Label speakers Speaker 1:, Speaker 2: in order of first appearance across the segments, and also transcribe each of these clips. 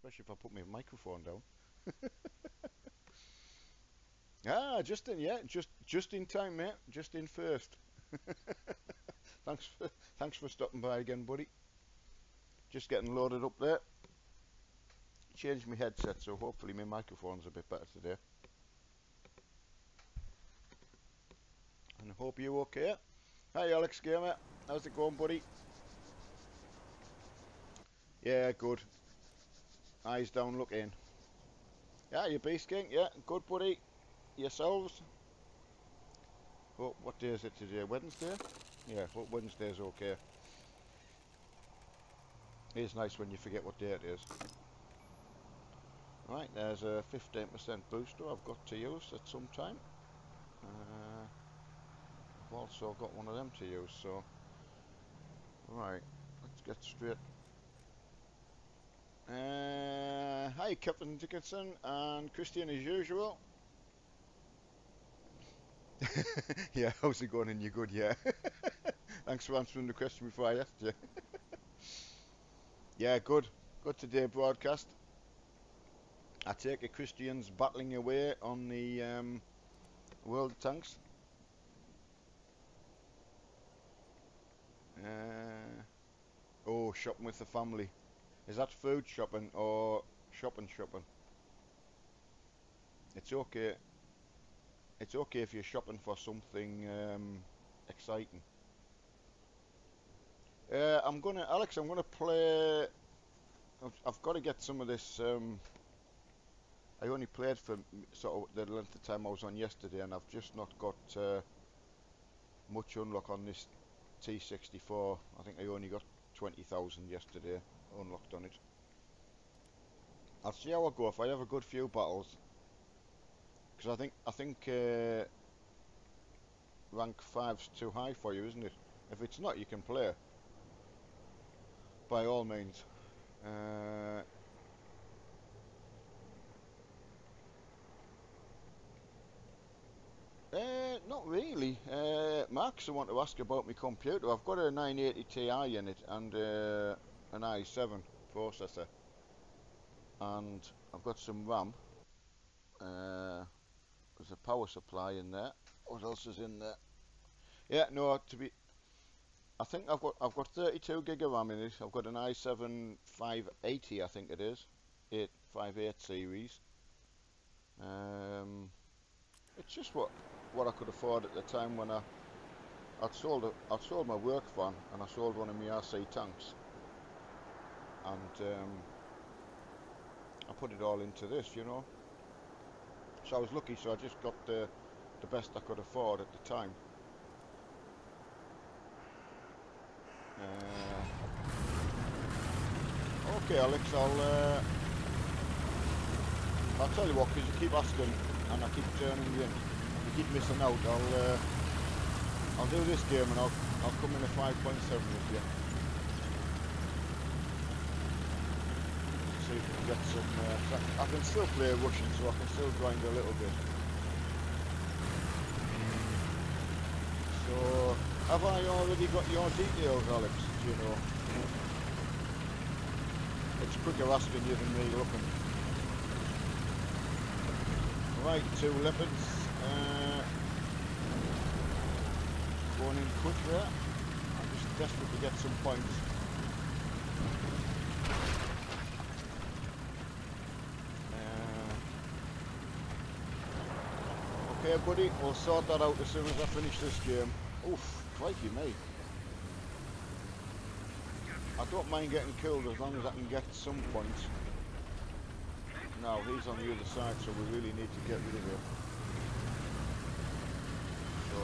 Speaker 1: especially if I put my microphone down. Ah, just in time, mate. Just in first. Thanks for stopping by again, buddy. Just getting loaded up there. Changed my headset, so hopefully my microphone's a bit better today. And I hope you're okay. Hi, Alex Gamer. How's it going, buddy? Yeah, good. Eyes down, look in. Yeah, you Beast King. Yeah, good, buddy. Yourselves? Oh, what day is it today? Wednesday? Yeah, hope Wednesday's okay. It is nice when you forget what day it is. Right, there's a 15% booster I've got to use at some time. I've also got one of them to use, so... Right, let's get straight. Hi, Captain Dickinson and Christian as usual. Yeah, how's it going? And you good? Yeah. Thanks for answering the question before I asked you. Yeah, good. Good today broadcast. I take it Christian's battling away on the World of Tanks. Oh, shopping with the family. Is that food shopping or shopping? It's okay. It's okay if you're shopping for something exciting. Alex, I'm gonna play. I've got to get some of this. I only played for sort of the length of time I was on yesterday, and I've just not got much unlock on this T64. I think I only got 20,000 yesterday unlocked on it. I'll see how I go. If I have a good few battles, because I think rank 5's too high for you, isn't it? If it's not, you can play. By all means. Not really. Max, I want to ask about my computer. I've got a 980 Ti in it and an i7 processor, and I've got some RAM. There's a power supply in there. What else is in there? Yeah, no. I think I've got 32 gig of RAM in it. I've got an i7 580, I think it is, 858 series. It's just what I could afford at the time when I'd sold my work van and I sold one of my RC tanks, and I put it all into this, you know. So I was lucky. So I just got the best I could afford at the time. Okay, Alex, I'll tell you what, because you keep asking and I keep turning you in. You keep missing out. I'll do this game and I'll come in a 5.7 with you. See if we can get some. I can still play Russian, so I can still grind a little bit. So, have I already got your details, Alex? Do you know? It's quicker asking you than me looking. Right, 2 leopards. Going in quick there. I'm just desperate to get some points. Okay, buddy, we'll sort that out as soon as I finish this game. Oof, crikey me. I don't mind getting killed as long as I can get some points. Now, he's on the other side, so we really need to get rid of him. So,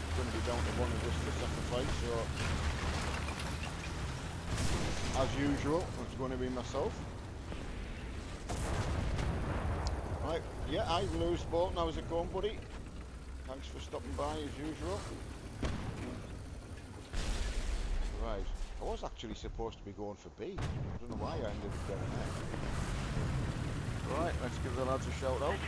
Speaker 1: it's going to be down to one of us to sacrifice, so... As usual, it's going to be myself. Right, yeah, I lose Bolton. How's it going, buddy? Thanks for stopping by as usual. Right, I was actually supposed to be going for B. I don't know why I ended up going there. Right, let's give the lads a shout out.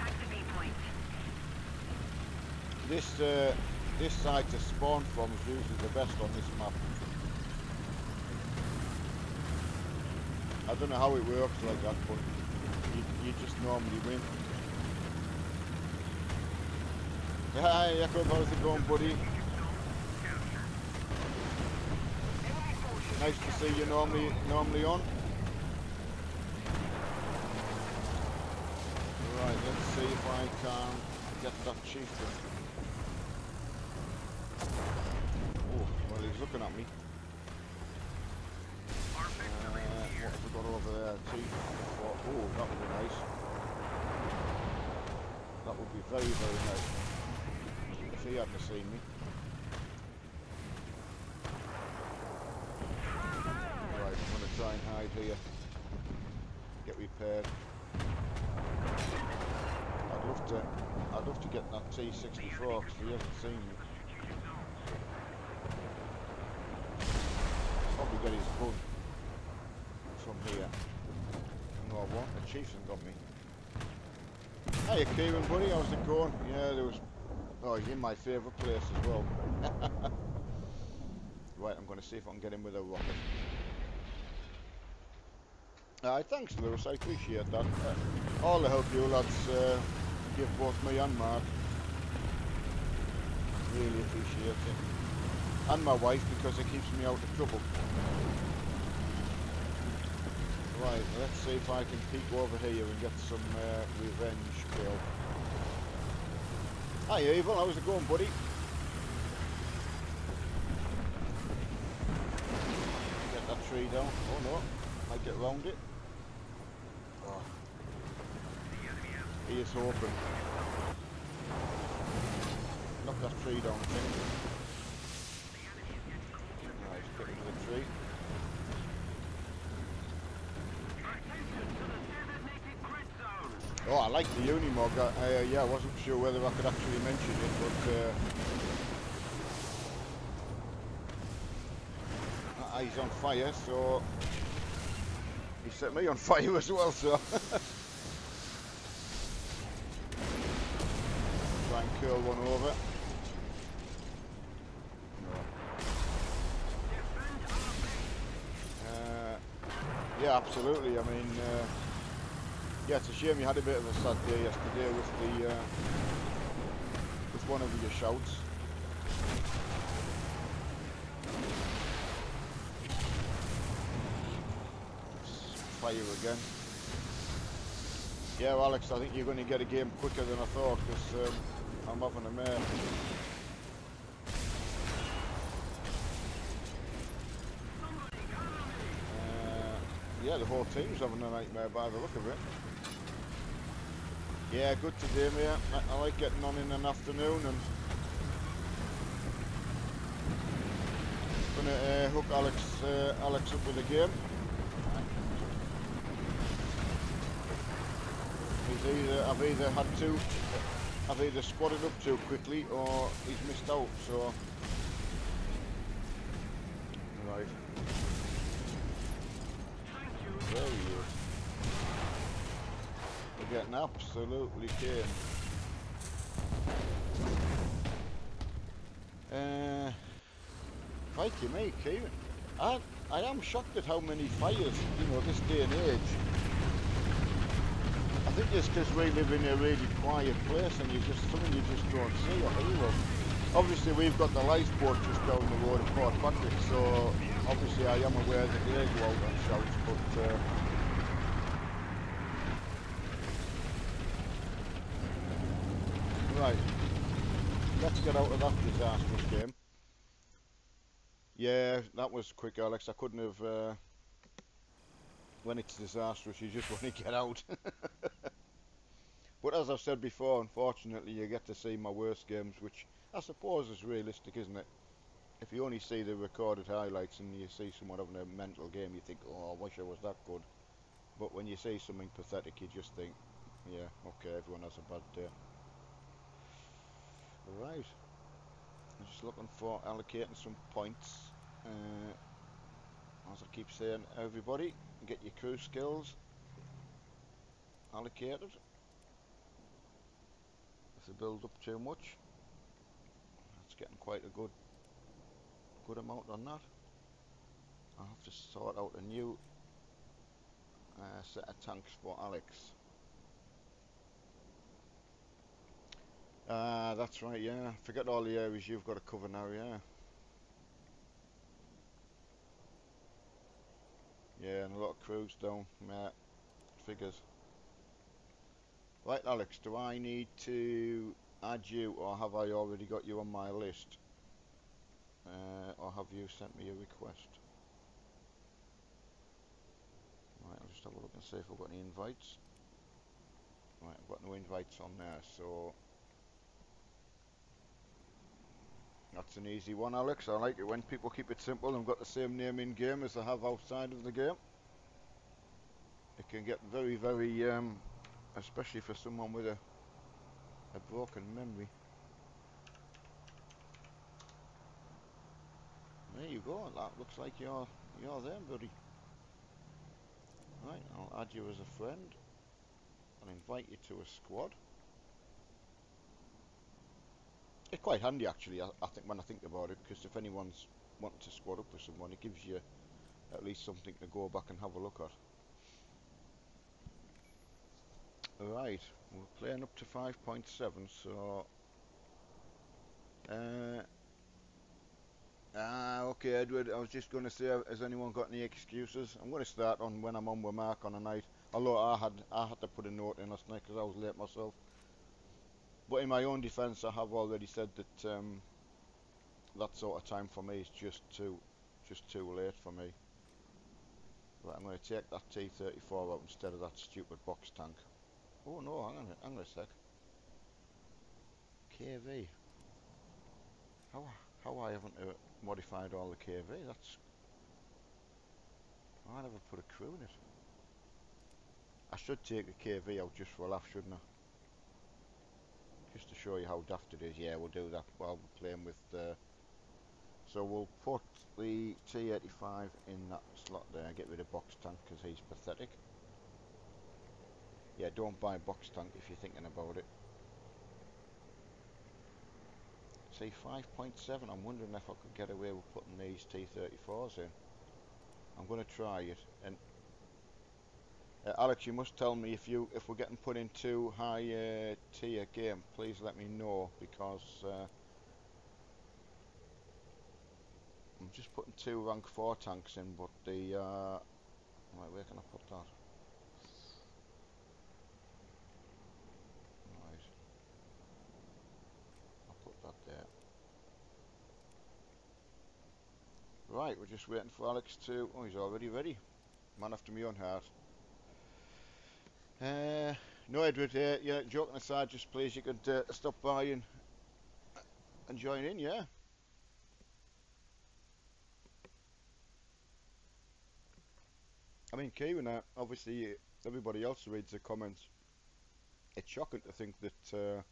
Speaker 1: This side to spawn from is usually the best on this map. I don't know how it works like that, but you just normally win. Hi, Jacob, how's it going, buddy? Nice to see you normally on. Right, let's see if I can get that chieftain. Oh, well, he's looking at me. What have we got over there? Oh, that would be nice. That would be very, very nice. If he hadn't seen me. Right, I'm going to try and hide here. Get repaired. I'd love to get that T64 because he hasn't seen me. Probably get his gun from here. No, I won't. The chieftain got me. Hiya, Kieran, buddy. How's it going? Yeah, there was. Oh, he's in my favourite place as well. Right, I'm going to see if I can get him with a rocket. Thanks, Lewis. I appreciate that. All the help you lads give both me and Mark. Really appreciate it. And my wife, because it keeps me out of trouble. Right, let's see if I can peek over here and get some revenge kill. Hi Evil, how's it going, buddy? Get that tree down. Oh no, might get round it. Oh. He is hoping. Knock that tree down, I think. Right, get into the tree. Oh, I like the Unimog. Yeah, I wasn't sure whether I could actually mention it, but he's on fire, so he set me on fire as well, so try and curl one over. No. Yeah, absolutely. I mean, yeah, it's a shame you had a bit of a sad day yesterday with the with one of your shouts. Fire again. Yeah, well, Alex, I think you're going to get a game quicker than I thought because I'm having a mare. Yeah, the whole team's having a nightmare by the look of it. Yeah, good today, mate. I like getting on in an afternoon and gonna hook Alex up with a game. I've either squatted up too quickly or he's missed out. So right. There he is. We're getting absolutely caned. Crikey me, Kieran. I am shocked at how many fires, this day and age. I think it's because we live in a really quiet place and something you just don't see or hear of. Obviously we've got the lifeboat just down the road at Port Patrick, so obviously I am aware that they go out and shout, but right, let's get out of that disastrous game. Yeah, that was quick, Alex. I couldn't have. When it's disastrous, you just want to get out. But as I've said before, unfortunately, you get to see my worst games, which I suppose is realistic, isn't it? If you only see the recorded highlights and you see someone having a mental game, you think, oh, I wish I was that good. But when you see something pathetic, you just think, yeah, okay, everyone has a bad day. Right. I'm just looking for allocating some points. As I keep saying, everybody, get your crew skills allocated. If they build up too much, that's getting quite a good amount on that. I'll have to sort out a new Set of tanks for Alex. That's right, yeah. Forget all the areas you've got to cover now, yeah. Yeah, and a lot of crews down. Yeah, figures. Right, Alex, do I need to add you, or have I already got you on my list? Or have you sent me a request? Right, I'll just have a look and see if I've got any invites. Right, I've got no invites on there, so that's an easy one, Alex. I like it when people keep it simple and got the same name in game as they have outside of the game. It can get very, very, especially for someone with a broken memory. There you go. That looks like you're there, buddy. Right, I'll add you as a friend and invite you to a squad. It's quite handy actually, I think, when I think about it, because if anyone's wanting to squad up with someone, it gives you at least something to go back and have a look at. Right, we're playing up to 5.7, so okay, Edward, I was just going to say, has anyone got any excuses? I'm going to start on when I'm on with Mark on a night, although I had to put a note in last night because I was late myself. But in my own defence, I have already said that that sort of time for me is just too late for me. Right, I'm going to take that T-34 out instead of that stupid box tank. Oh no, hang on a sec. KV. How I haven't modified all the KV? That's... I never put a crew in it. I should take the KV out just for a laugh, shouldn't I? Just to show you how daft it is. Yeah, we'll do that while we're playing with... So we'll put the T-85 in that slot there. Get rid of box tank because he's pathetic. Yeah, don't buy box tank if you're thinking about it. See, 5.7, I'm wondering if I could get away with putting these T-34s in. I'm going to try it. And Alex, you must tell me if we're getting put in too high tier game. Please let me know, because I'm just putting 2 rank 4 tanks in, but the right, where can I put that? Right, I'll put that there. Right, we're just waiting for Alex to... Oh, he's already ready. Man after my own heart. No, Edward, yeah, joking aside, just please you could stop by and join in, yeah. I mean, Kieran, obviously everybody else reads the comments. It's shocking to think that,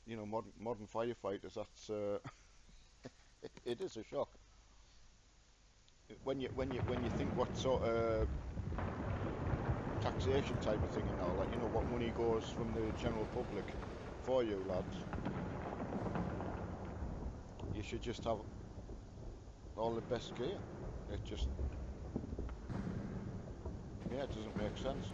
Speaker 1: you know, modern firefighters, that's... it is a shock. When you think what sort of taxation type of thing, you know, like, you know, what money goes from the general public for you lads, you should just have all the best gear. It just, yeah, it doesn't make sense.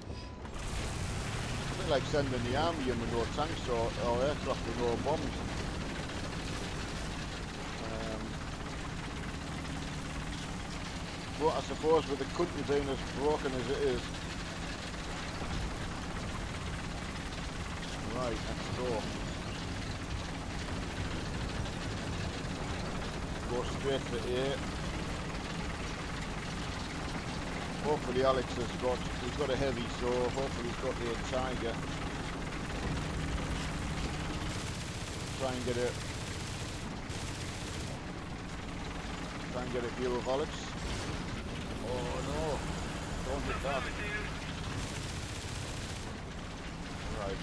Speaker 1: It's a bit like sending the army in with no tanks or aircraft with no bombs. But I suppose with the country being as broken as it is, right, let's go. Go straight for A. Hopefully Alex he's got a heavy, so hopefully he's got the Tiger. Try and get a view of Alex. Oh no, don't hit that. Right.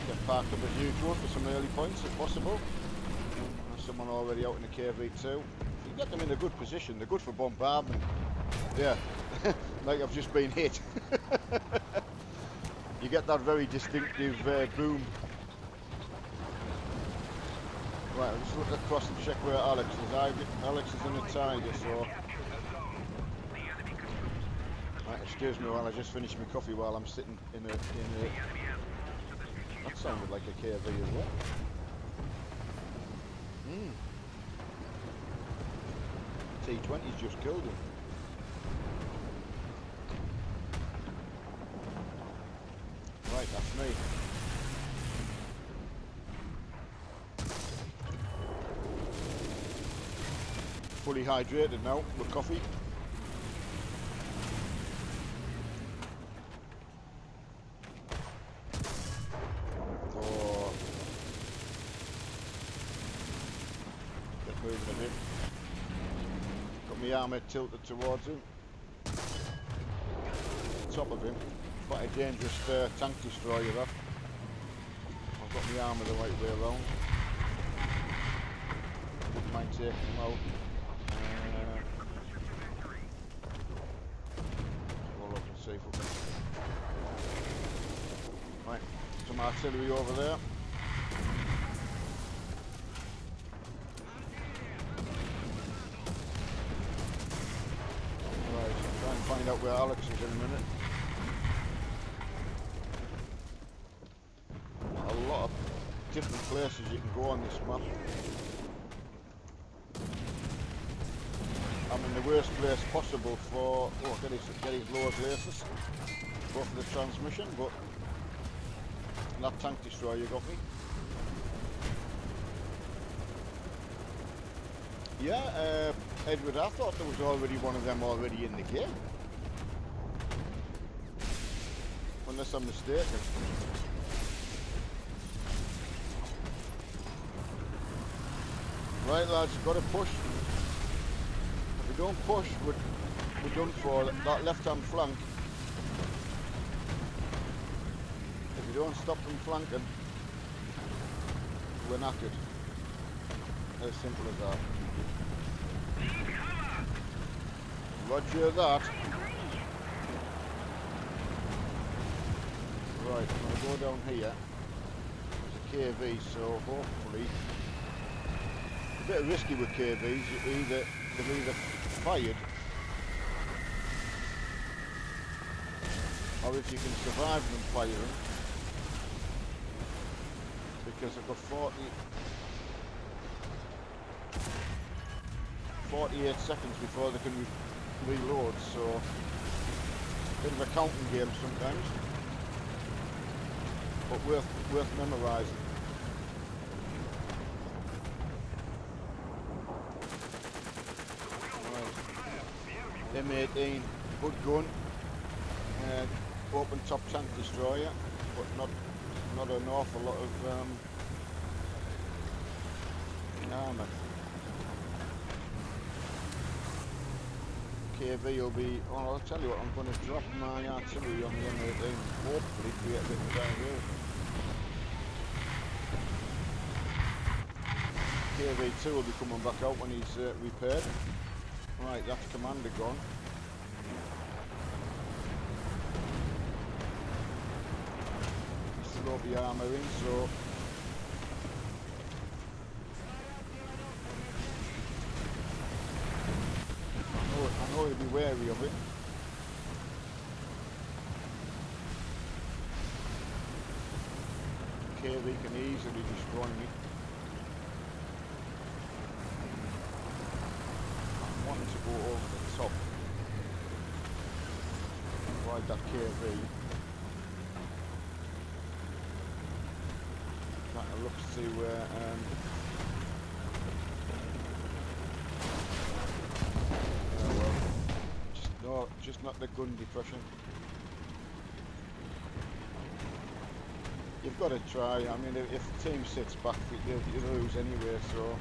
Speaker 1: Get parked up as usual for some early points if possible. There's someone already out in the KV2. You get them in a good position, they're good for bombardment. Yeah, like I've just been hit. You get that very distinctive boom. Right, I'll just look across and check where Alex is. Alex is in the Tiger, so Right, excuse me while I just finish my coffee while I'm sitting in a... That sounded like a KV as well. T20's just killed him. Right, that's me. Fully hydrated now with coffee. Oh. Get moving a bit. Got my armour tilted towards him. Top of him. Quite a dangerous tank destroyer that. I've got my armour the right way around. Wouldn't mind taking him out. Roll up and see if we can. Right, some artillery over there. Right, I'll try and find out where Alex is in a minute. A lot of different places you can go on this map. I'm in the worst place possible for get his lower places. Go for the transmission, but that tank destroyer got me. Yeah, Edward, I thought there was already one of them already in the game. Unless I'm mistaken. Right lads, got to push. If we don't push, we're done for. That left-hand flank. If we don't stop them flanking, we're knackered. As simple as that. Roger that. Right, I'm going to go down here. There's a KV, so hopefully... A bit risky with KVs, they're either fired, or if you can survive them firing, because I've got 48 seconds before they can reload, so a bit of a counting game sometimes, but worth memorising. M18, good gun, open top tank destroyer, but not an awful lot of armour. KV will be, well, I'll tell you what, I'm going to drop my artillery on the M18, hopefully create a bit of downhill. KV2 will be coming back out when he's repaired. Right, that's commander gone. Still got the armour in, so I know he'll be wary of it. KV can easily destroy me. Wanting to go over the top, ride that KV. Trying to look to see where well, just not the gun depression. You've got to try. I mean, if the team sits back, you lose anyway. So.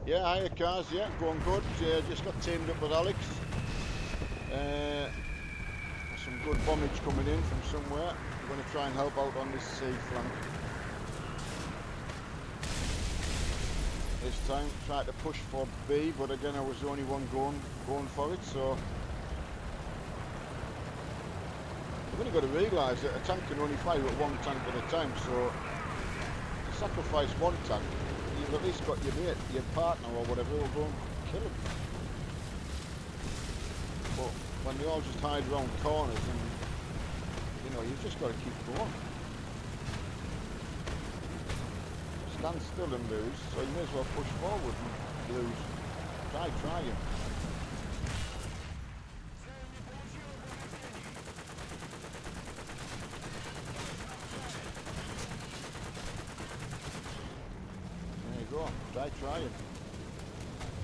Speaker 1: Yeah, hiya cars, yeah, going good. Just got teamed up with Alex. Some good bombage coming in from somewhere. We're going to try and help out on this C flank. This time, tried to push for B, but again I was the only one going for it, so... You've only got to realise that a tank can only fire at one tank at a time, so sacrifice one tank, you've at least got your mate, your partner or whatever, will go and kill him. But when they all just hide around corners, and you know, you've just got to keep going. Stand still and lose, so you may as well push forward and lose. Try him. There you go. Try him.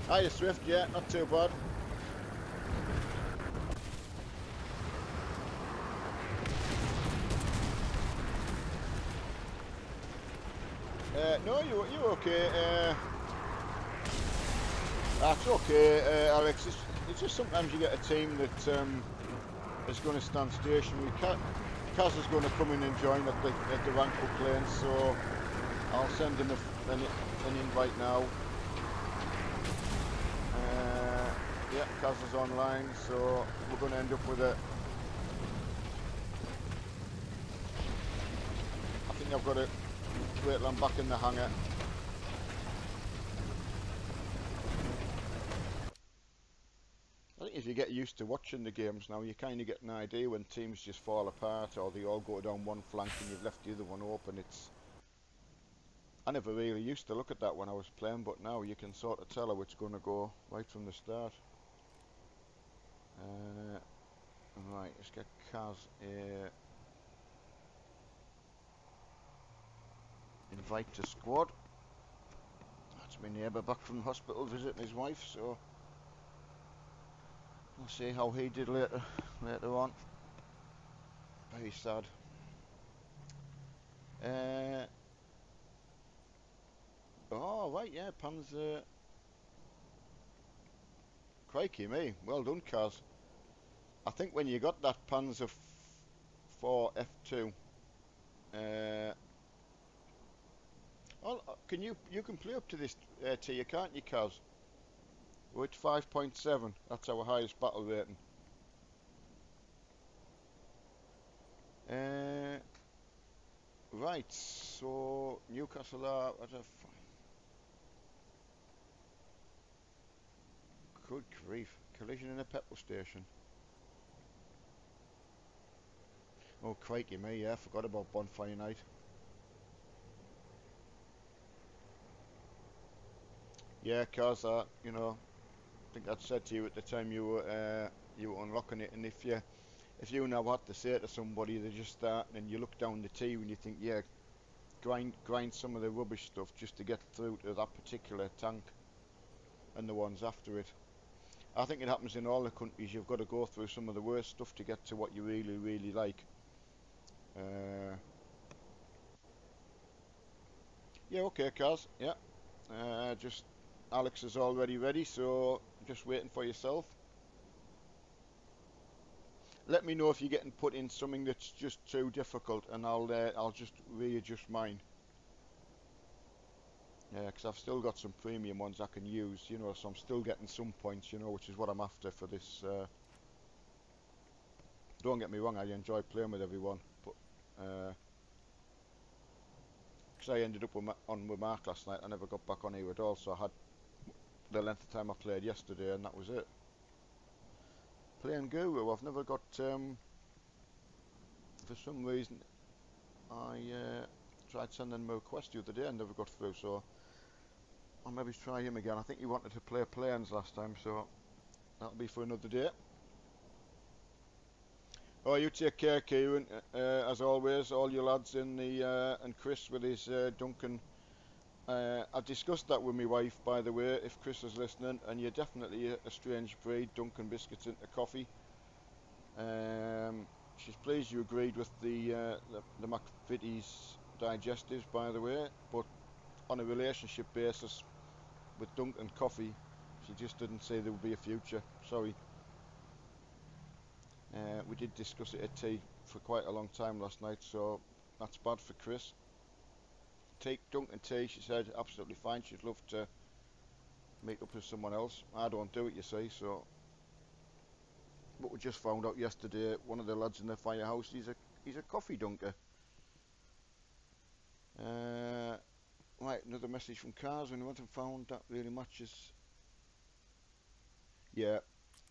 Speaker 1: Hiya Swift, yeah, not too bad. No, you're okay. That's okay, Alex. It's just sometimes you get a team that is going to stand stationary. Kaz is going to come in and join at the rank up lane, so I'll send him an invite now. Yeah, Kaz is online, so we're going to end up with a... I think I've got to wait till I'm back in the hangar. I think if you get used to watching the games now, you kind of get an idea when teams just fall apart or they all go down one flank and you've left the other one open. I never really used to look at that when I was playing, but now you can sort of tell how it's going to go right from the start. Right, let's get Kaz here. Invite to squad. That's my neighbour back from the hospital visiting his wife, so we'll see how he did later on. Very sad. Oh right, yeah, Panzer. Crikey me, well done, Kaz. I think when you got that Panzer 4 F2, you can play up to this tier, can't you, Kaz? We're at 5.7. That's our highest battle rating. Right, so Newcastle are at a... Good grief, collision in a petrol station. Oh crikey me, yeah, I forgot about bonfire night. Yeah, cause you know, I think I'd said to you at the time you were unlocking it, and if you know what to say to somebody, they're just starting, and you look down the T and you think, yeah, grind some of the rubbish stuff just to get through to that particular tank and the ones after it. I think it happens in all the countries. You've got to go through some of the worst stuff to get to what you really, really like. Yeah, okay, Kaz. Yeah. Just Alex is already ready, so just waiting for yourself. Let me know if you're getting put in something that's just too difficult, and I'll just readjust mine. Yeah, because I've still got some premium ones I can use, you know, so I'm still getting some points, you know, which is what I'm after for this. Don't get me wrong, I enjoy playing with everyone, but because I ended up with Mark last night, I never got back on here at all, so I had the length of time I played yesterday, and that was it. Playing Guru, I've never got, for some reason, I tried sending him a request the other day and never got through, so I'll maybe try him again. I think he wanted to play planes last time, so that'll be for another day. Oh, you take care, Kieran, as always, all you lads in the, and Chris with his Duncan. I discussed that with my wife, by the way, if Chris is listening, and you're definitely a strange breed, Duncan biscuits into coffee. She's pleased you agreed with the McVitie's digestives, by the way, but on a relationship basis with Duncan coffee, she just didn't say there would be a future. Sorry. We did discuss it at tea for quite a long time last night, so that's bad for Chris. Take Duncan tea, she said, absolutely fine. She'd love to meet up with someone else. I don't do it, you see, so. But we just found out yesterday, one of the lads in the firehouse, he's a coffee dunker. Right, another message from Cars. When you want to found that really matches. Yeah,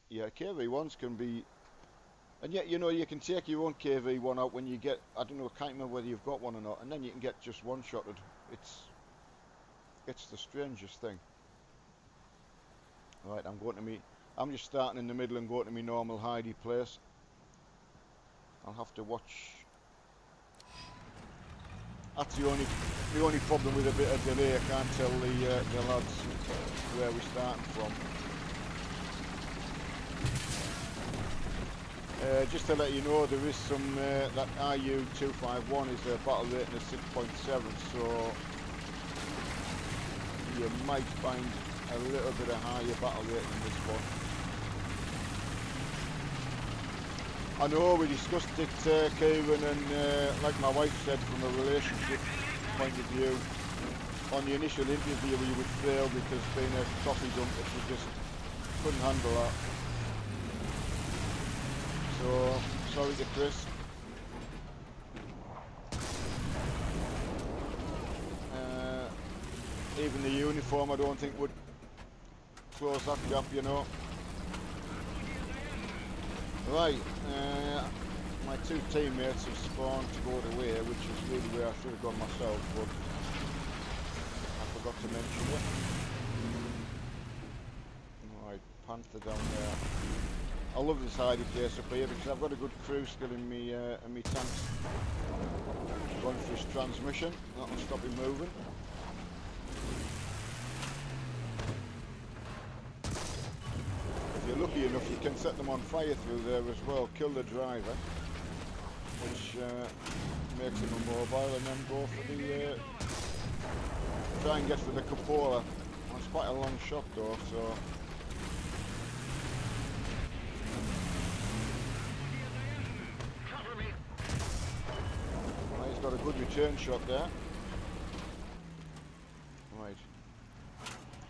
Speaker 1: yeah, KV1s can be, and yet, you know, you can take your own KV1 out when you get, I don't know, I can't remember whether you've got one or not, and then you can get just one-shotted. It's the strangest thing. Right, I'm just starting in the middle and going to my normal hidey place. I'll have to watch. That's the only problem with a bit of delay. I can't tell the lads where we're starting from. Just to let you know, there is some that IU-251 is a battle rating of 6.7, so you might find a little bit of higher battle rating in this one. I know we discussed it, Kieran, and like my wife said, from a relationship point of view, on the initial interview you would fail because being a coffee dump, she just couldn't handle that. So, sorry to Chris. Even the uniform I don't think would close that gap, you know. Right, my two teammates have spawned to go away, which is really where I should have gone myself, but I forgot to mention it. Right, Panther down there. I love this hidey place up here because I've got a good crew skill in me tanks. Going for his transmission, that'll stop him moving. If you're lucky enough, you can set them on fire through there as well, kill the driver, which makes him immobile, and then go for the try and get for the cupola. That's quite a long shot though, so well, he's got a good return shot there. Right,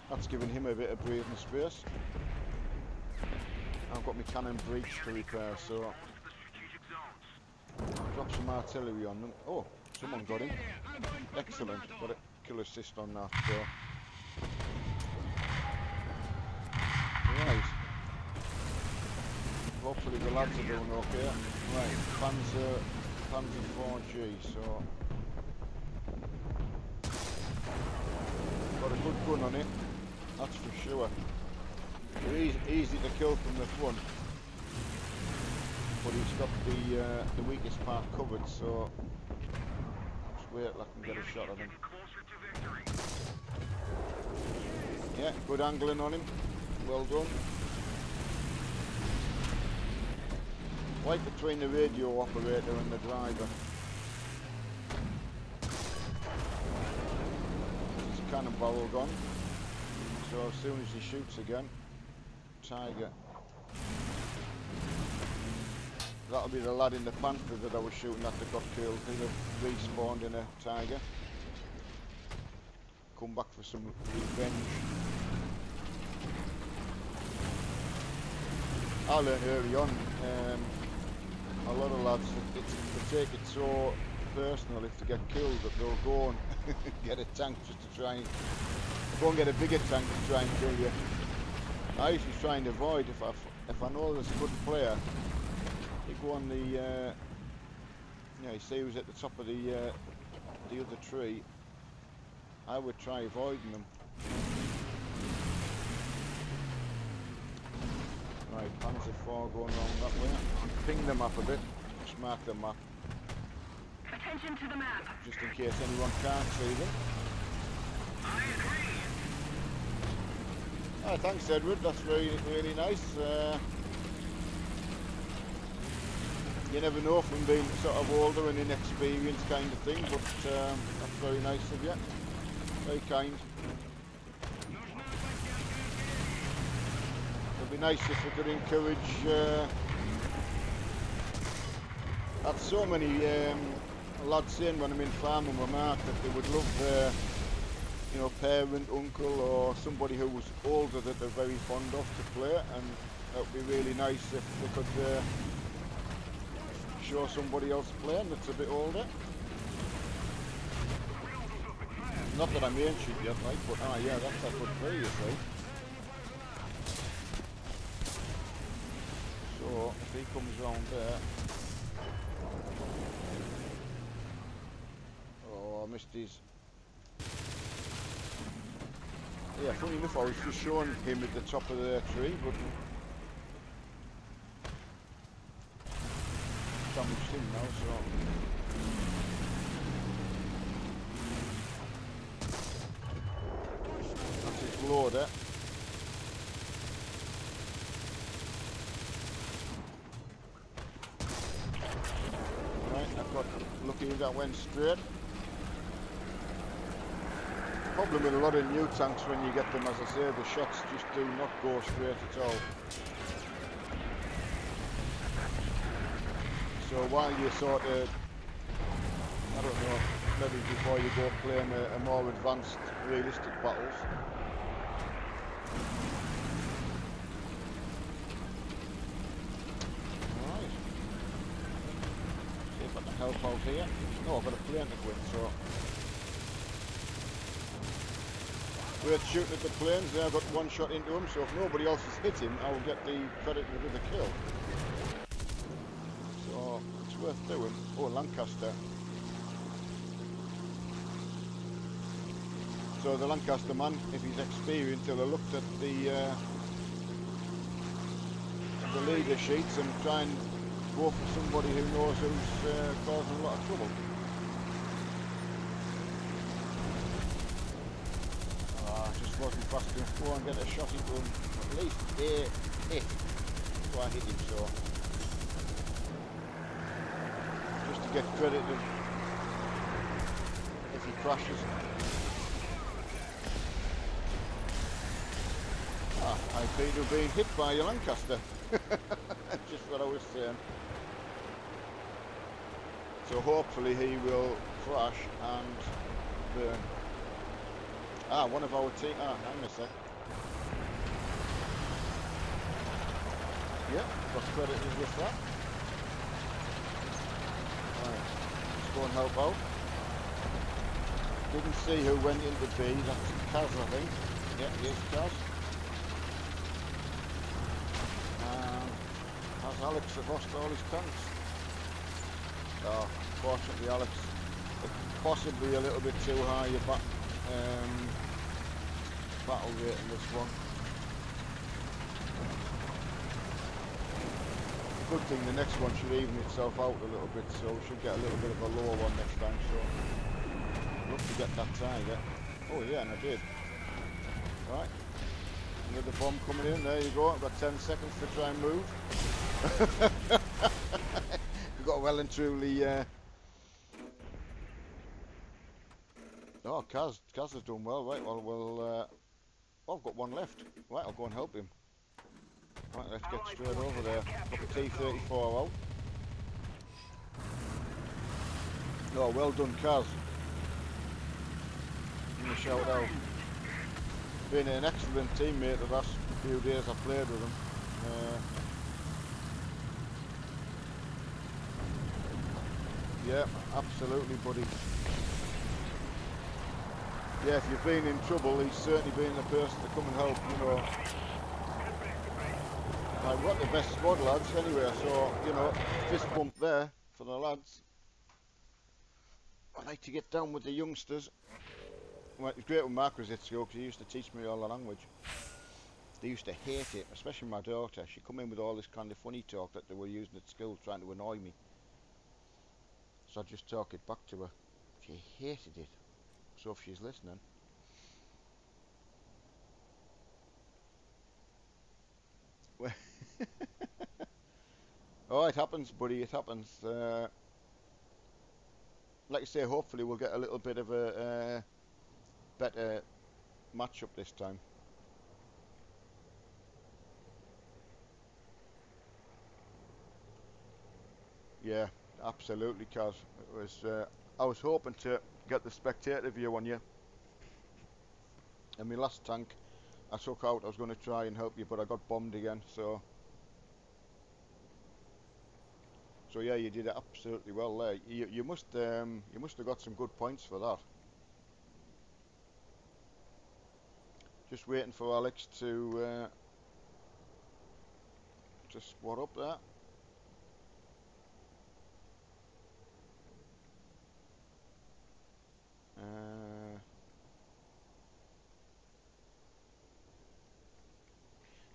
Speaker 1: that's giving him a bit of breathing space. I've got my cannon breach to repair, so drop some artillery on them. Oh, someone got him. Excellent, got a kill assist on that. So. Right. Hopefully the lads are doing okay. Right, Panzer 4G, so got a good gun on it, that's for sure. Easy to kill from the front, but he's got the weakest part covered, so just wait till I can get a shot at him. Yeah, good angling on him, well done. Right between the radio operator and the driver. There's a cannon barrel gone, so as soon as he shoots again, Tiger. That'll be the lad in the Panther that I was shooting at that got killed. He'll have respawned in a Tiger. Come back for some revenge. I learned early on, a lot of lads, they take it so personal if they get killed that they'll go and get a tank just to try and go and get a bigger tank to try and kill you. I usually try and avoid, if I know there's a good player, you go on the, you see who's at the top of the other tree, I would try avoiding them. Right, Panzer 4 going around that way. Ping the map a bit, just mark the map.
Speaker 2: Attention to the map.
Speaker 1: Just in case anyone can't see them.
Speaker 2: I agree.
Speaker 1: Oh, thanks Edward, that's really nice. You never know from being sort of older and inexperienced kind of thing, but that's very nice of you. Very kind. It'd be nice if we could encourage I've so many lads saying when I'm in farming with Mark that they would love you know, parent, uncle or somebody who was older that they're very fond of to play, and it would be really nice if they could show somebody else playing that's a bit older. Not that I'm ancient yet, like, but yeah, that's a good play, you see. So if he comes round there, oh, I missed his. Yeah, funny enough, I was just showing him at the top of the tree, but damaged him now. So that's his loader. Right, I've got lucky that went straight. Problem with a lot of new tanks when you get them, as I say, the shots just do not go straight at all. So while you sort of, I don't know, maybe before you go playing a more advanced, realistic battles, right. See if I can help out here. No, I've got a plane to win, so. We're shooting at the planes there, I've got one shot into him, so if nobody else has hit him, I'll get the credit with the kill. So, it's worth doing. Oh, Lancaster. So the Lancaster man, if he's experienced, he'll have looked at the leader sheets and try and go for somebody who knows who's causing a lot of trouble. Wasn't fast enough. Go and get a shot into him. At least a hit. So I hit him, so just to get credited if he crashes. I think you're being hit by your Lancaster. Just what I was saying. So hopefully he will crash and burn. One of our team. Hang a sec. Yep, got credited with that. Right, let's go and help out. Didn't see who went into B. That's Kaz, I think. Yep, here's Kaz. Has Alex lost all his tanks? Oh, fortunately, Alex. Possibly a little bit too high. Your battle rate in this one. Good thing the next one should even itself out a little bit, so we should get a little bit of a lower one next time. So I'd love to get that target. Oh yeah, and I did. Right, another bomb coming in. There you go. I've got 10 seconds to try and move. We got well and truly. Oh, Kaz has done well. Right, well, oh, I've got one left. Right, I'll go and help him. Right, let's get straight over there. Got the T-34 out. Oh, well done, Kaz. Give me a shout out. Been an excellent teammate the last few days I've played with him. Yeah, absolutely, buddy. Yeah, if you've been in trouble, he's certainly been the person to come and help, you know. I've got the best squad, lads, anyway, so, you know, fist bump there for the lads. I like to get down with the youngsters. Well, it was great with Marcus at school because he used to teach me all the language. They used to hate it, especially my daughter. She'd come in with all this kind of funny talk that they were using at school trying to annoy me. So I'd just talk it back to her. She hated it. So if she's listening. Well, oh, it happens, buddy, it happens. Like I say, hopefully we'll get a little bit of a better match-up this time. Yeah, absolutely, Kaz. It was. I was hoping to get the spectator view on you. And my last tank, I took out. I was going to try and help you, but I got bombed again. So yeah, you did it absolutely well there. You must have got some good points for that. Just waiting for Alex to squat up there.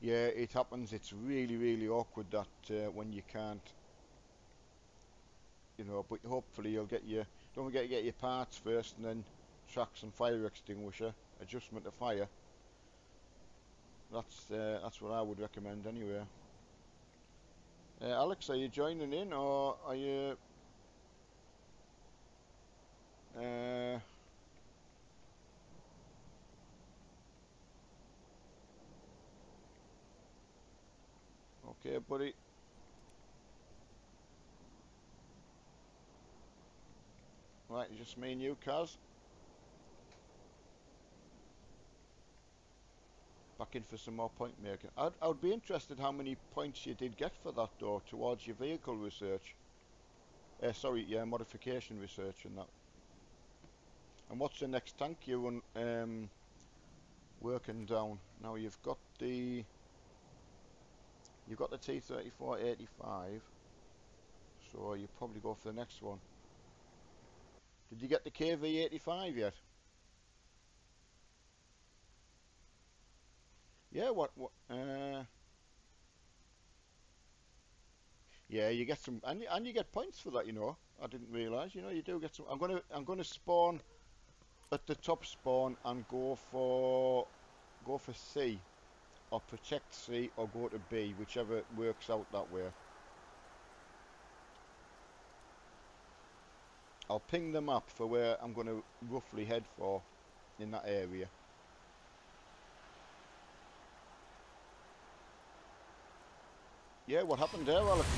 Speaker 1: Yeah, it happens. It's really, really awkward that when you can't, you know. But hopefully you'll get your. Don't forget to get your parts first, and then tracks and fire extinguisher, adjustment of fire. That's what I would recommend anyway. Alex, are you joining in, or are you? Okay, buddy. Right, just me and you, Kaz. Back in for some more point making. I'd be interested how many points you did get for that, though, towards your vehicle research. Sorry, yeah, modification research and that. And what's the next tank you working down? Now you've got the T-34-85, so you probably go for the next one. Did you get the KV-85 yet? Yeah, yeah, you get some, and you get points for that, you know. I didn't realise, you know, you do get some. I'm gonna spawn at the top spawn and go for C, or protect C, or go to B, whichever works out that way. I'll ping the map for where I'm gonna roughly head for in that area. Yeah, what happened there, Alex?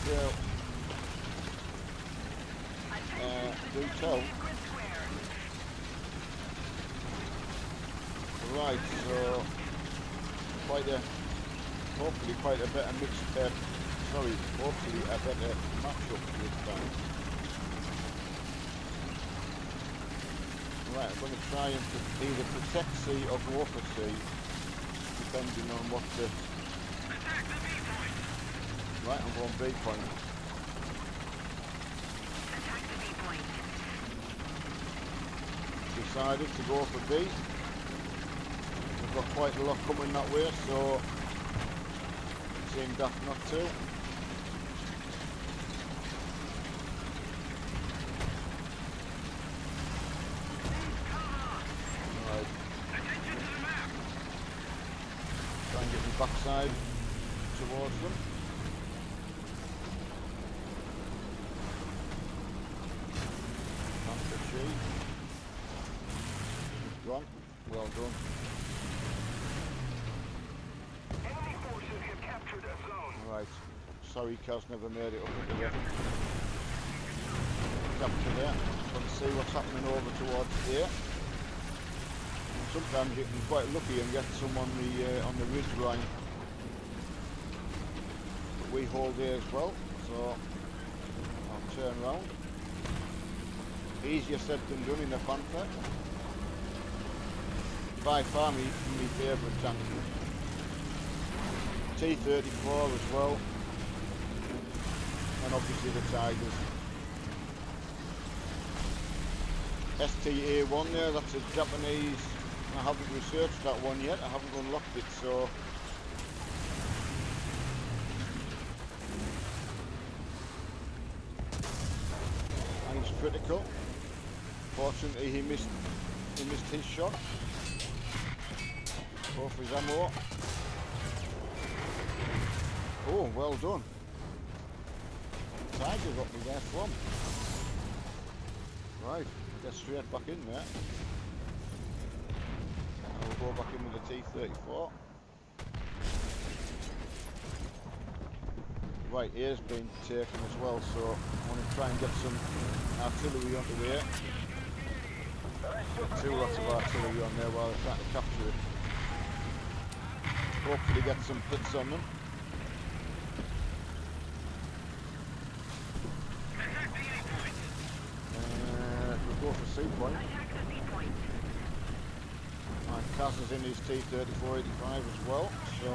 Speaker 1: Do tell. Right, so hopefully quite a better hopefully a better matchup this time. Right, I'm going to try and either protect C or go for C, depending on what the... Right, I'm going B point.
Speaker 2: Attack the B point.
Speaker 1: Decided to go for B. We've got quite a lot coming that way, so it seemed daft not to. Right.
Speaker 2: Attention to the map.
Speaker 1: Try and get my backside towards them. Gone. Well done.
Speaker 2: Enemy forces have captured a zone.
Speaker 1: Right. Sorry, Kaz never made it up at the river. Capture there. Let's see what's happening over towards here. And sometimes you can be quite lucky and get some on the ridge line. But we hold here as well, so I'll turn round. Easier said than done in the Panther. By far my favourite tank. T-34 as well, and obviously the Tigers. STA-1 there, that's a Japanese. I haven't researched that one yet, I haven't unlocked it, so and he's critical. Fortunately he missed his shot. Go for his ammo. Oh, well done. Tiger got me there from. Right, get straight back in there. And we'll go back in with the T-34. Right, A's been taken as well, so I want to try and get some artillery onto there. Get 2 lots of artillery on there while they're trying to capture it. Hopefully get some hits on them. We'll go for C point.
Speaker 2: Attack the B point.
Speaker 1: Right, Kaz is in his T-34-85 as well, so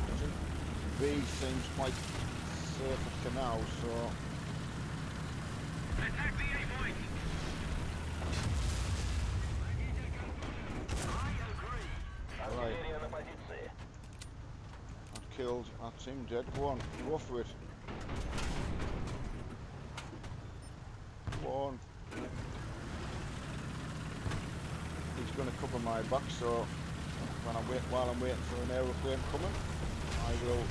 Speaker 1: I think B seems quite safe for now, so
Speaker 2: Attack the A point.
Speaker 1: right. I killed, that's him dead. Go on, go for it. Go on. He's going to cover my back, so while I'm waiting for an aeroplane coming, I will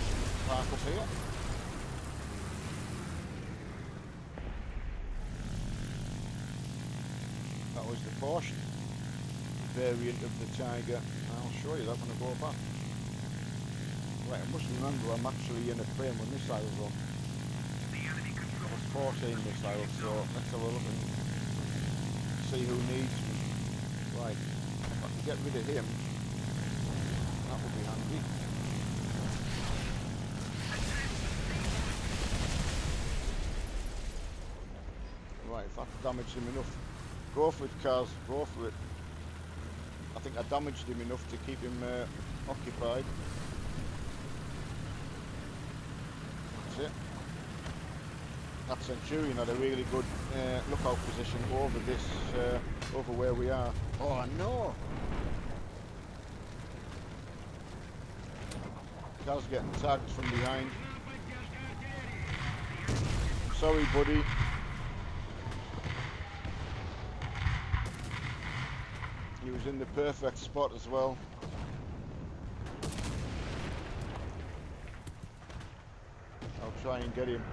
Speaker 1: park up here. That was the Porsche variant of the Tiger. I'll show you that when I go back. Right, I must remember I'm actually in a plane with missiles on. That was 14 missiles, so let's have a look and see who needs me. Right, if I can get rid of him, that would be handy. Right, if I've damaged him enough, go for it, Kaz, go for it. I think I damaged him enough to keep him occupied. That's it. That Centurion had a really good lookout position over this, over where we are. Oh no! Kaz getting tagged from behind. Sorry, buddy. He was in the perfect spot as well. I'll try and get him.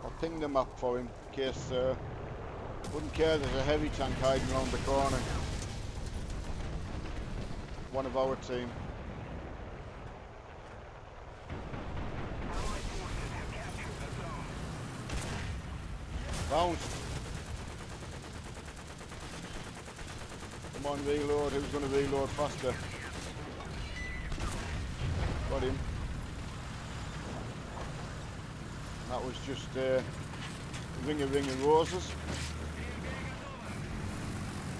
Speaker 1: I'll ping the map for him in case wouldn't care there's a heavy tank hiding around the corner. One of our team. Bounced. Come on, reload. Who's going to reload faster? Got him. That was just ring of roses.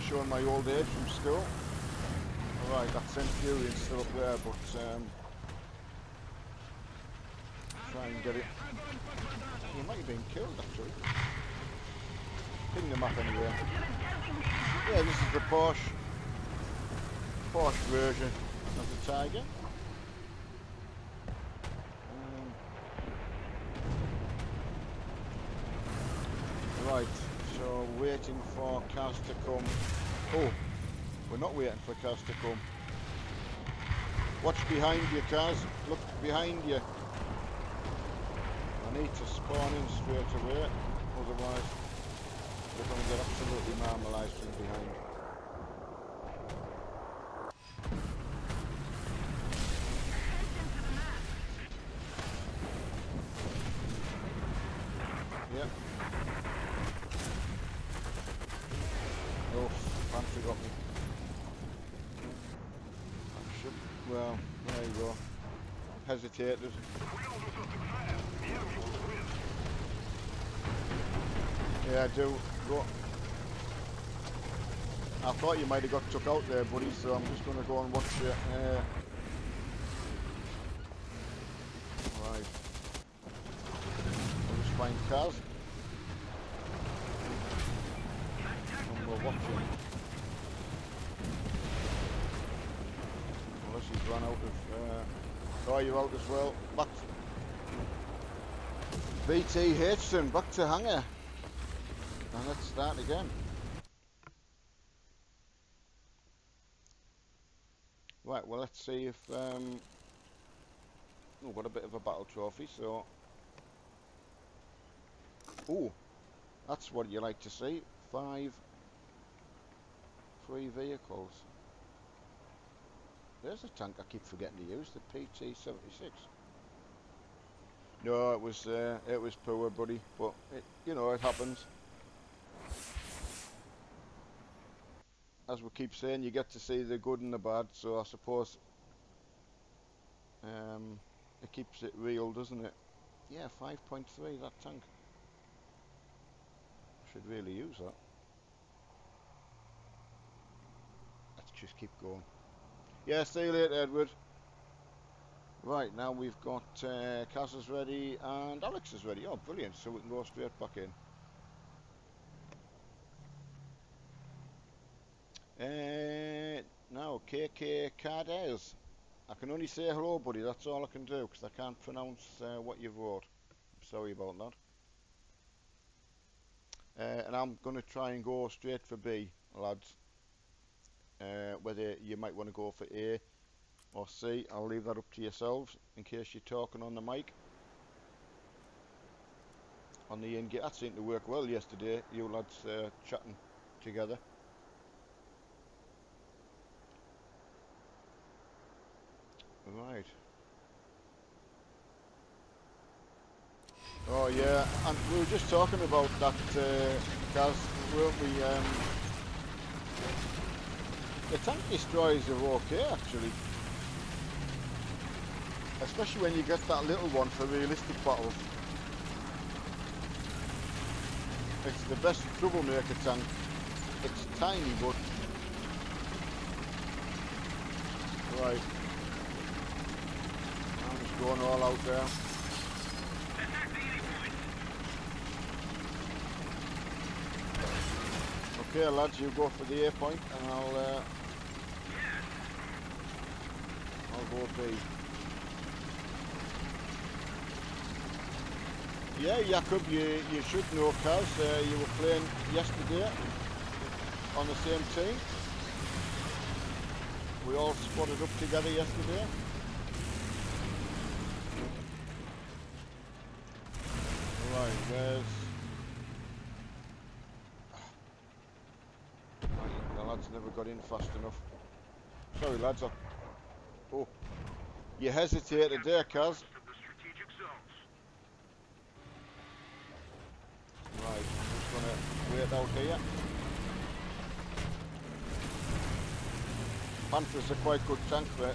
Speaker 1: Showing my old age from school. Alright, that Centurion's still up there, but try and get it. He might have been killed actually. Ping the map anyway. Yeah, this is the Porsche version of the Tiger. Right, so waiting for Kaz to come. Oh, we're not waiting for Kaz to come. Watch behind you, Kaz. Look behind you. I need to spawn in straight away, otherwise we're going to get absolutely marmalised from behind. Yep. Oh, Panther got me. I should, well, there you go. Hesitated. Yeah, I do. Go. I thought you might have got took out there, buddy, so I'm just going to go and watch it. Right. I'll just find Kaz. And we're watching. Unless he's run out of... oh, you're out as well. Back to... BT Hitchson, back to hangar. And let's start again. Right, well let's see if we've got a bit of a battle trophy, so oh, that's what you like to see. 5 free vehicles. There's a tank I keep forgetting to use, the PT-76. No, it was poor, buddy, but you know, it happens. As we keep saying, you get to see the good and the bad, so I suppose it keeps it real, doesn't it? Yeah, 5.3, that tank. Should really use that. Let's just keep going. Yeah, see you later, Edward. Right, now we've got Kaz is ready and Alex is ready. Oh, brilliant. So we can go straight back in. Now, KK Cardales. I can only say hello, buddy. That's all I can do because I can't pronounce what you've wrote. Sorry about that. And I'm going to try and go straight for B, lads. Whether you might want to go for A or C, I'll leave that up to yourselves in case you're talking on the mic. On the in-game, that seemed to work well yesterday, you lads chatting together. Right. Oh yeah, and we were just talking about that, Kaz, weren't we? The tank destroyers are okay, actually. Especially when you get that little one for realistic battles. It's the best troublemaker tank. It's tiny, but... Right. I'm just going all out there. Okay, lads, you go for the A point, and I'll go B. Yeah, Jakob, you should know, Kaz. You were playing yesterday on the same team. We all spotted up together yesterday. Right, where's... Right, the lads never got in fast enough. Sorry, lads. Oh, you hesitated there, Kaz. Right, I'm just going to wait out here. Panthers are quite good tank for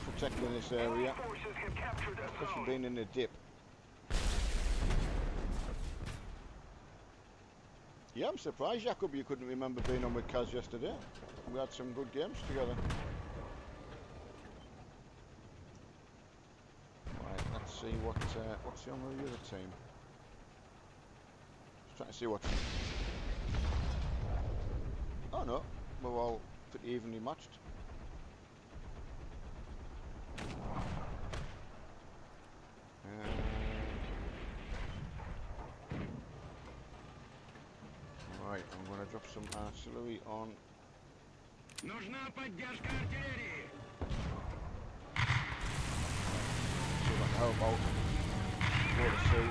Speaker 1: protecting this area, especially being in the dip. Yeah, I'm surprised, Jakob, you couldn't remember being on with Kaz yesterday. We had some good games together. Right, let's see what's on the other team. Just trying to see what... Oh no, we're all pretty evenly matched. Right, I'm going to drop some artillery on.
Speaker 2: Нужна поддержка артиллерии.
Speaker 1: See if I can help out. Go to sea.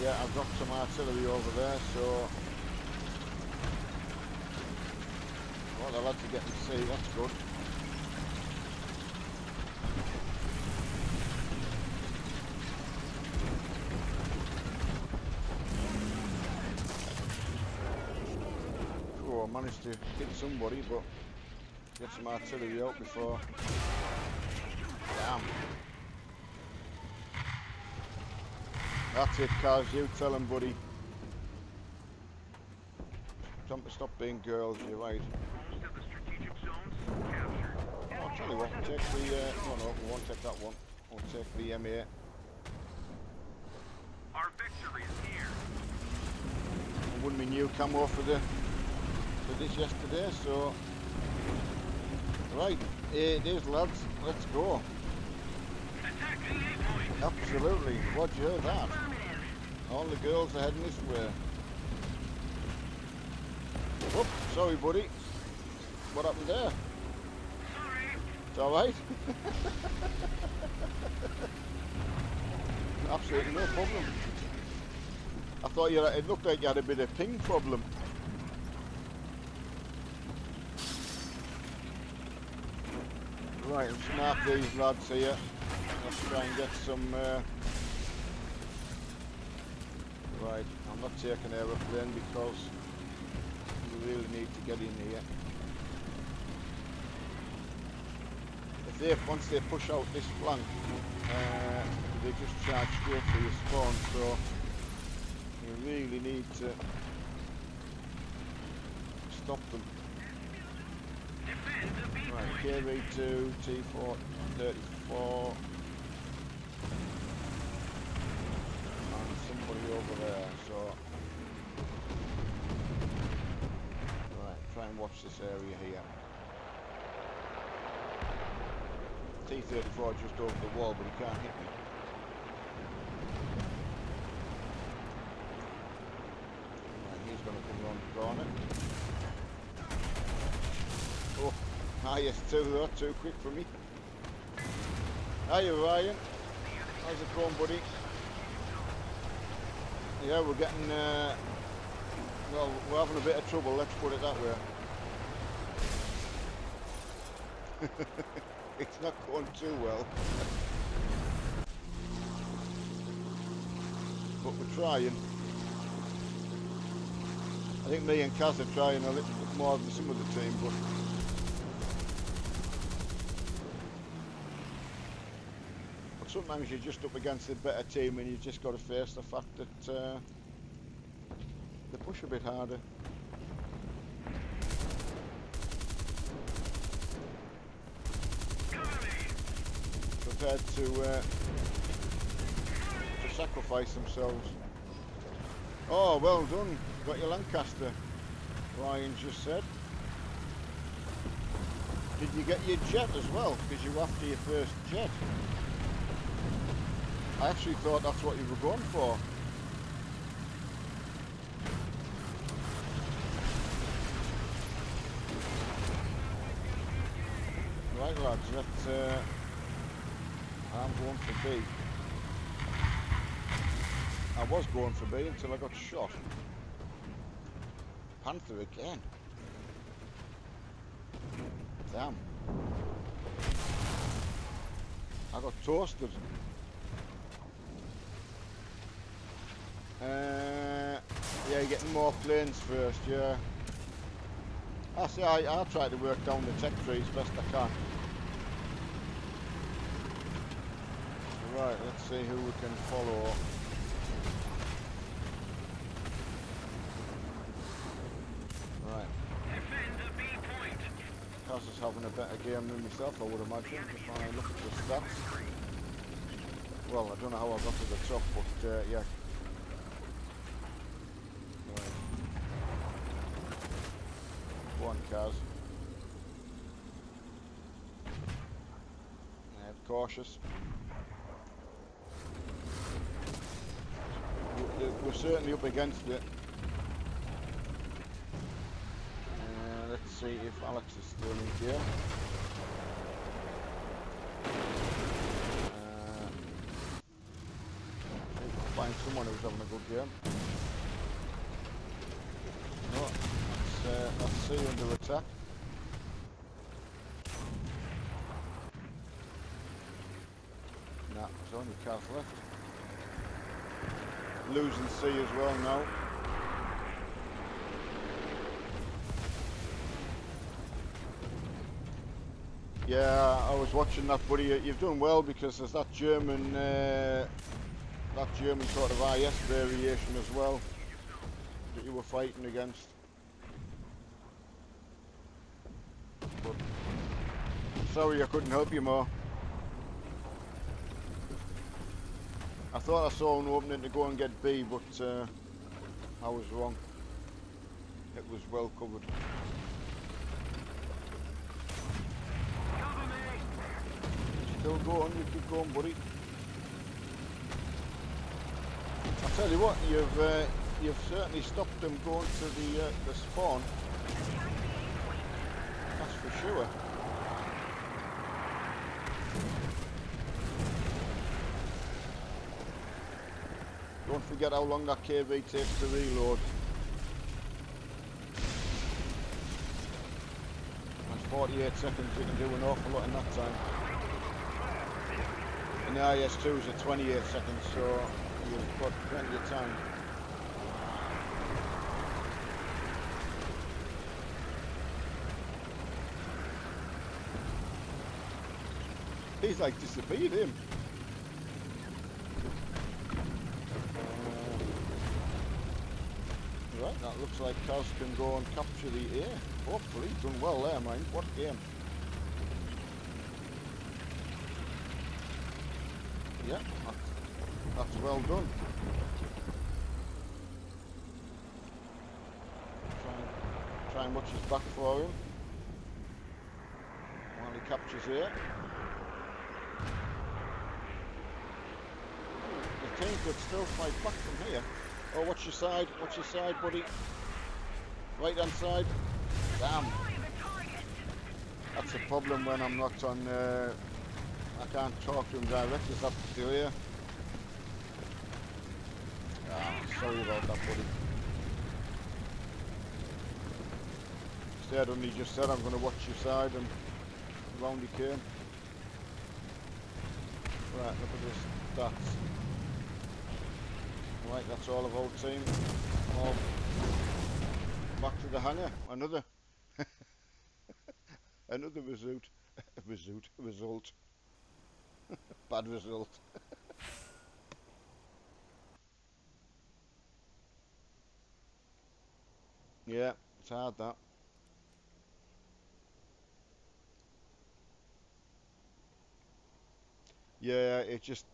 Speaker 1: Yeah, I've dropped some artillery over there, so... Well, the lads are getting to sea, that's good. Oh, I managed to hit somebody, but get some artillery out before... Damn. That's it, Kaz, you tell him, buddy. Time to stop being girls, you're right. Oh, I'll tell you what, we'll take the... no, we won't take that one. We'll take the M8.
Speaker 2: Our victory is here.
Speaker 1: I won my new camo for this yesterday, so... Right, it is, lads, let's go.
Speaker 2: Attack the A point.
Speaker 1: Absolutely, what'd you hear that? All the girls are heading this way. Whoop, sorry buddy. What happened there?
Speaker 2: Sorry.
Speaker 1: It's alright. Absolutely no problem. I thought it looked like you had a bit of ping problem. Right, let's mark these lads here. Let's try and get some... Right, I'm not taking aeroplane because we really need to get in here. If once they push out this flank, they just charge straight for your spawn, so you really need to stop them. Right, KV2, T4, 34, and somebody over there, so right, try and watch this area here. T34 just over the wall, but he can't hit me. Right, he's going to come around the corner. Oh, yes, two, too quick for me. Hiya, Ryan. How's it going, buddy? Yeah, we're getting, well, we're having a bit of trouble, let's put it that way. It's not going too well. But we're trying. I think me and Kaz are trying a little bit more than some of the team, but sometimes you're just up against a better team and you've just got to face the fact that they push a bit harder. Prepared to sacrifice themselves. Oh, well done. Got your Lancaster, Ryan just said. Did you get your jet as well? Because you were after your first jet. I actually thought that's what you were going for. Right, lads, let's I'm going for B. I was going for B until I got shot. Panther again. Damn. I got toasted. Yeah, you're getting more planes first, yeah. I see, I try to work down the tech tree as best I can. Right, let's see who we can follow. Right. Kaz is having a better game than myself, I would imagine, if I look at the stats. Well, I don't know how I got to the top, but yeah. Right. Go on, Kaz. Yeah, cautious. We're certainly up against it. Let's see if Alex is still in here. Find someone who's having a good game. No, that's C under attack. Nah, there's only cars left. Losing C as well now. Yeah, I was watching that, buddy. You've done well because there's that German sort of IS variation as well that you were fighting against. But sorry, I couldn't help you more. I thought I saw an opening to go and get B, but I was wrong. It was well covered. Still going, you keep going, buddy. I tell you what, you've certainly stopped them going to the spawn. That's for sure. Don't forget how long that KV takes to reload. That's 48 seconds, you can do an awful lot in that time. And the IS-2s are 28 seconds, so you've got plenty of time. He's like disappeared, him. That looks like Kaz can go and capture the A. Hopefully, done well there, mind. What a game. Yeah, that's well done. Try and watch his back for him while he captures A. The team could still fight back from here. Oh, watch your side, buddy. Right hand side. Damn. That's a problem when I'm not on. I can't talk to him directly. It's up to here. Ah, sorry about that, buddy. Instead, only just said I'm going to watch your side, and round he came. Right, look at this stats. Right, that's all of our team. All back to the hangar. Another another result. Bad result. Yeah, it's hard that. Yeah, it just.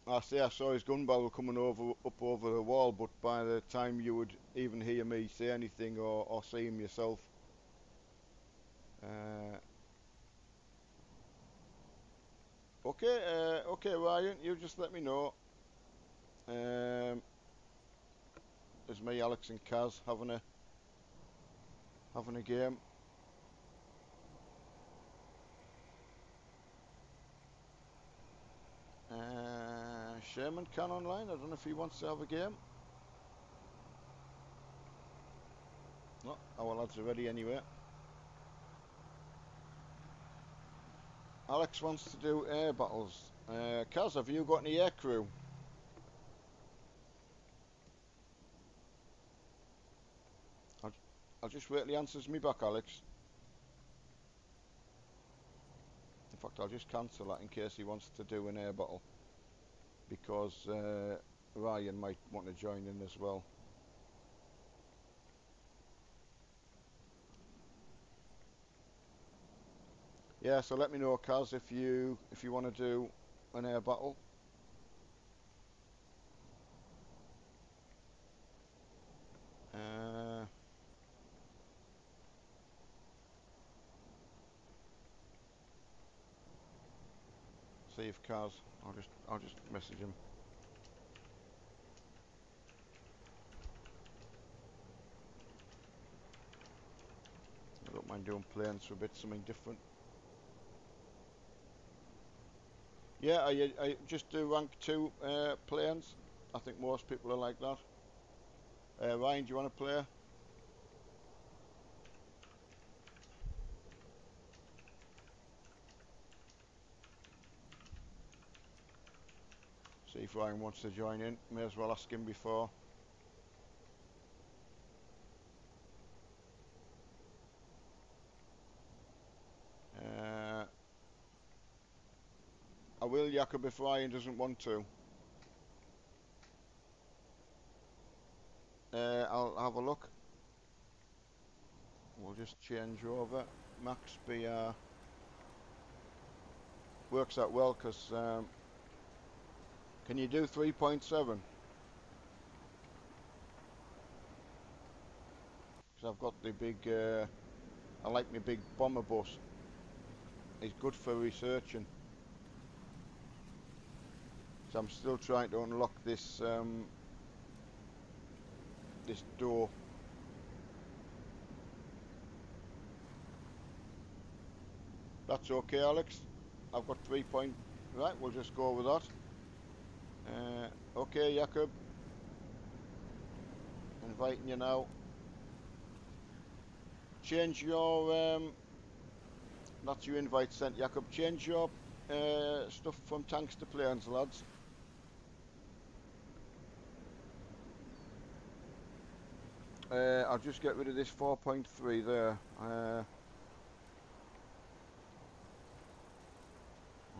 Speaker 1: I saw his gun barrel coming up over the wall, but by the time you would even hear me say anything or see him yourself, okay, Ryan, you just let me know. There's me, Alex, and Kaz having a game. Sherman can online. I don't know if he wants to have a game. No, our lads are ready anyway. Alex wants to do air battles. Kaz, have you got any air crew? I'll just wait till he answers me back, Alex. In fact, I'll just cancel that in case he wants to do an air battle, because Ryan might want to join in as well. Yeah, so let me know, Kaz, if you want to do an air battle. See if Kaz. I'll just message him. I don't mind doing planes for a bit, something different. Yeah, I just do rank 2 planes. I think most people are like that. Ryan, do you want to play? See if Ryan wants to join in. May as well ask him before. I will, Jakob, if Ryan doesn't want to. I'll have a look. We'll just change over. Max BR works out well because can you do 3.7? Because I've got the big. I like my big bomber bus. It's good for researching. So I'm still trying to unlock this this door. That's okay, Alex. I've got 3 point. Right, we'll just go with that. Okay, Jakob. Inviting you now. Change your. That's your invite sent, Jakob. Change your stuff from tanks to planes, lads. I'll just get rid of this 4.3 there. I'll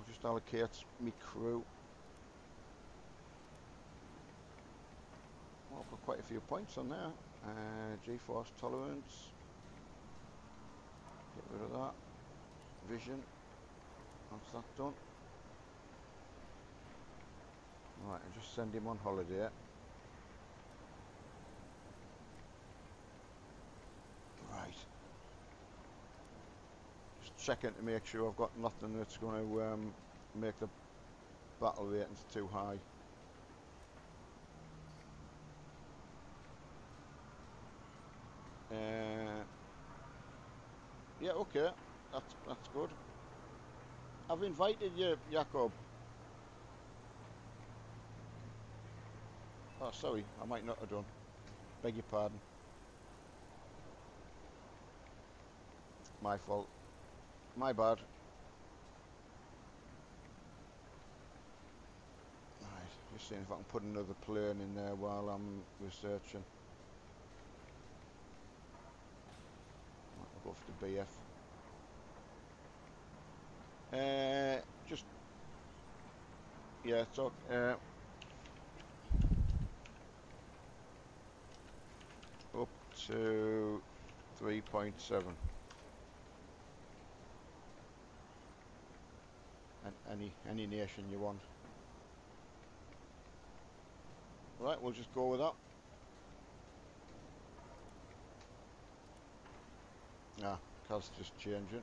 Speaker 1: just allocate me crew. What have I quite a few points on there. G-force tolerance. Get rid of that. Vision. Once that's done. Right, and just send him on holiday. Right. Just checking to make sure I've got nothing that's going to make the battle ratings too high. Yeah, okay. That's good. I've invited you, Jakob. Oh, sorry, I might not have done. Beg your pardon. My fault. My bad. Right, just seeing if I can put another plane in there while I'm researching. Right, I'll go for the BF. Just yeah, talk. Up to 3.7. And any nation you want. Right, we'll just go with that. Ah, car's just changing.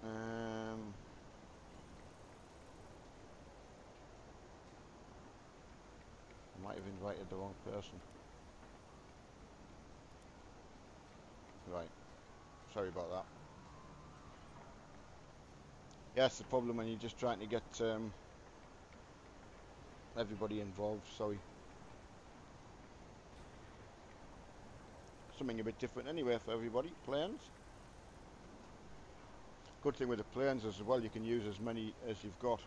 Speaker 1: I might have invited the wrong person. Right, sorry about that. Yeah, it's the problem when you're just trying to get everybody involved, sorry. Something a bit different anyway for everybody. Planes. Good thing with the planes as well, you can use as many as you've got.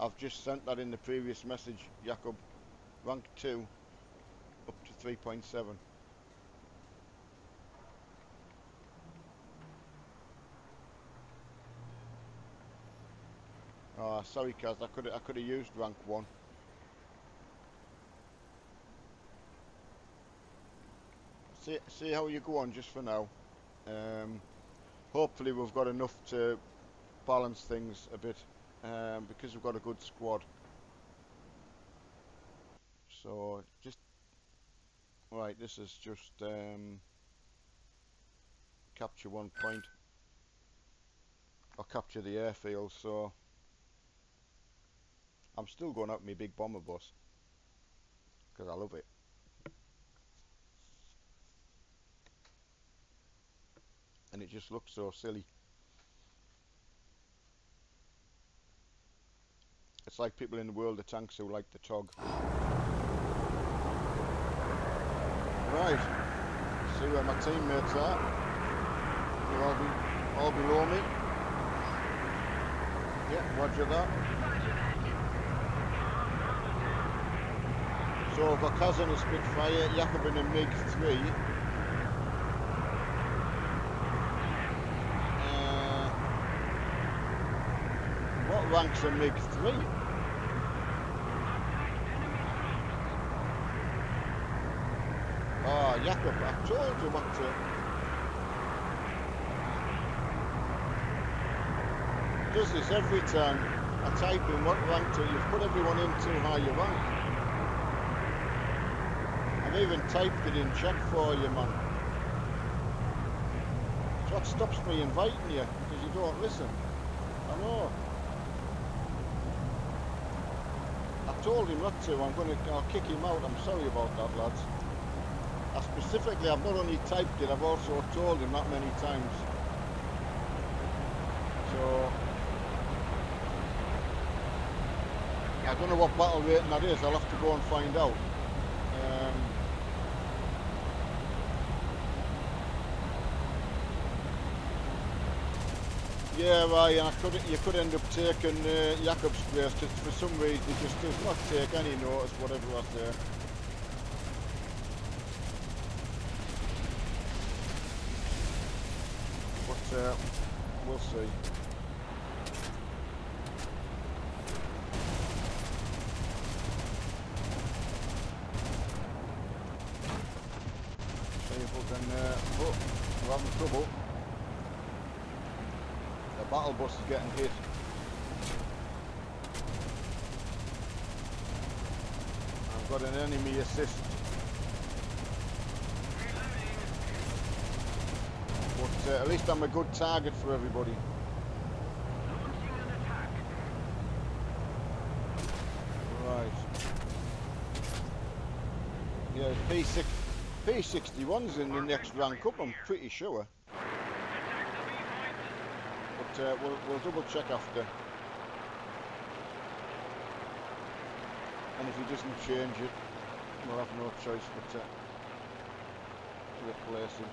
Speaker 1: I've just sent that in the previous message, Jakob. Rank 2 up to 3.7. Oh, sorry, Kaz. I could have used rank 1. See how you go on just for now. Hopefully we've got enough to balance things a bit because we've got a good squad. So just right. This is just capture 1 point or capture the airfield. So I'm still going out with my big bomber bus because I love it. And it just looks so silly. It's like people in the world of tanks who like the TOG. Right, see where my teammates are. They're all below me. Yeah, roger that. So I've got Kaz in a Spitfire, Jakob in a MiG-3. What rank's a MiG-3? Oh, Jakob, I told you what to... Does this every time I type in what rank to, you've put everyone in too high your rank. I've even typed it in chat for you, man. It's what stops me inviting you, because you don't listen. I know. I told him not to, I'll kick him out, I'm sorry about that, lads. I've not only typed it, I've also told him that many times. So, I don't know what battle rating that is, I'll have to go and find out. Yeah, Ryan, you could end up taking Jakob's place, just for some reason he just does not take any notice, whatever I say. but we'll see. See if we can, oh, we're having trouble. The battle bus is getting hit. I've got an enemy assist. But at least I'm a good target for everybody. Right. Yeah, P61's in the next rank up, I'm pretty sure. But we'll double check after. And if he doesn't change it, we'll have no choice but to replace him.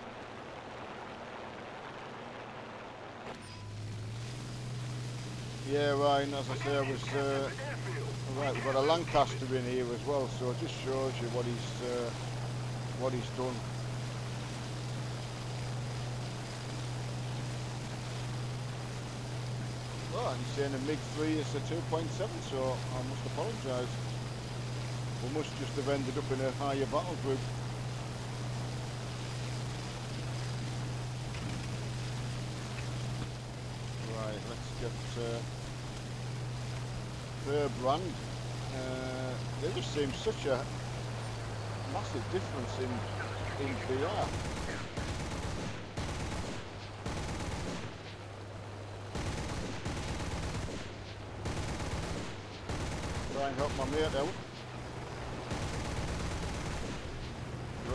Speaker 1: Yeah, Ryan, as I say, I was right. We've got a Lancaster in here as well, so it just shows you what he's done. Oh, and he's saying a MiG-3 is a 2.7, so I must apologise. We must just have ended up in a higher battle group. Right, let's get their brand. There just seems such a massive difference in VR. Try and help my mate out.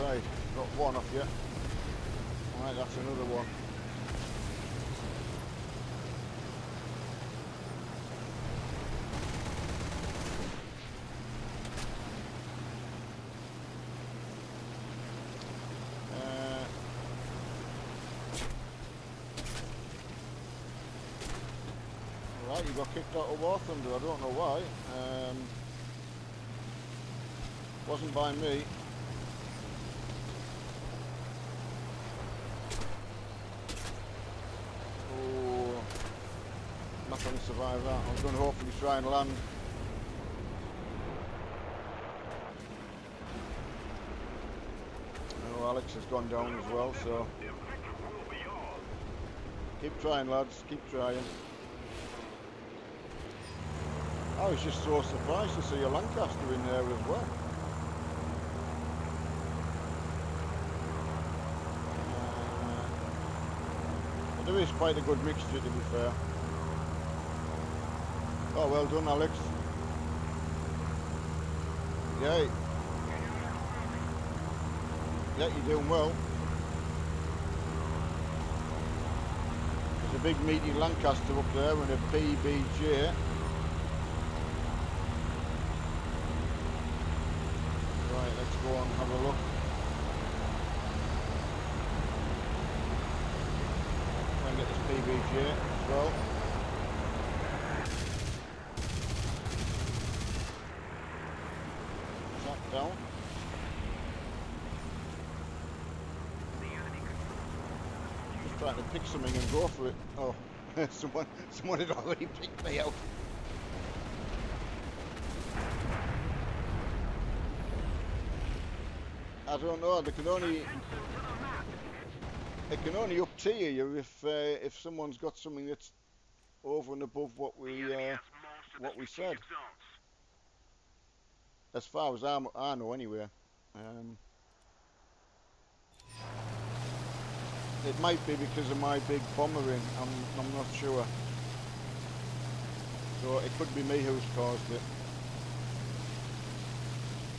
Speaker 1: Right, got one off you. Right, that's another one. Right, you got kicked out of War Thunder, I don't know why. Wasn't by me. Oh, not going to survive that. I was going to hopefully try and land. I know Alex has gone down as well, so keep trying, lads, keep trying. I was just so surprised to see a Lancaster in there as well. But there is quite a good mixture, to be fair. Oh, well done, Alex. Yay. Yeah, you're doing well. There's a big meaty Lancaster up there and a PBJ. Right, let's go and have a look. Try and get this PBJ as well. Shot down. Just trying to pick something and go for it. Oh, someone had already picked me out. I don't know. It can only up tier you if someone's got something that's over and above what we said. As far as I know, anyway. It might be because of my big bomber in. I'm not sure. So it could be me who's caused it.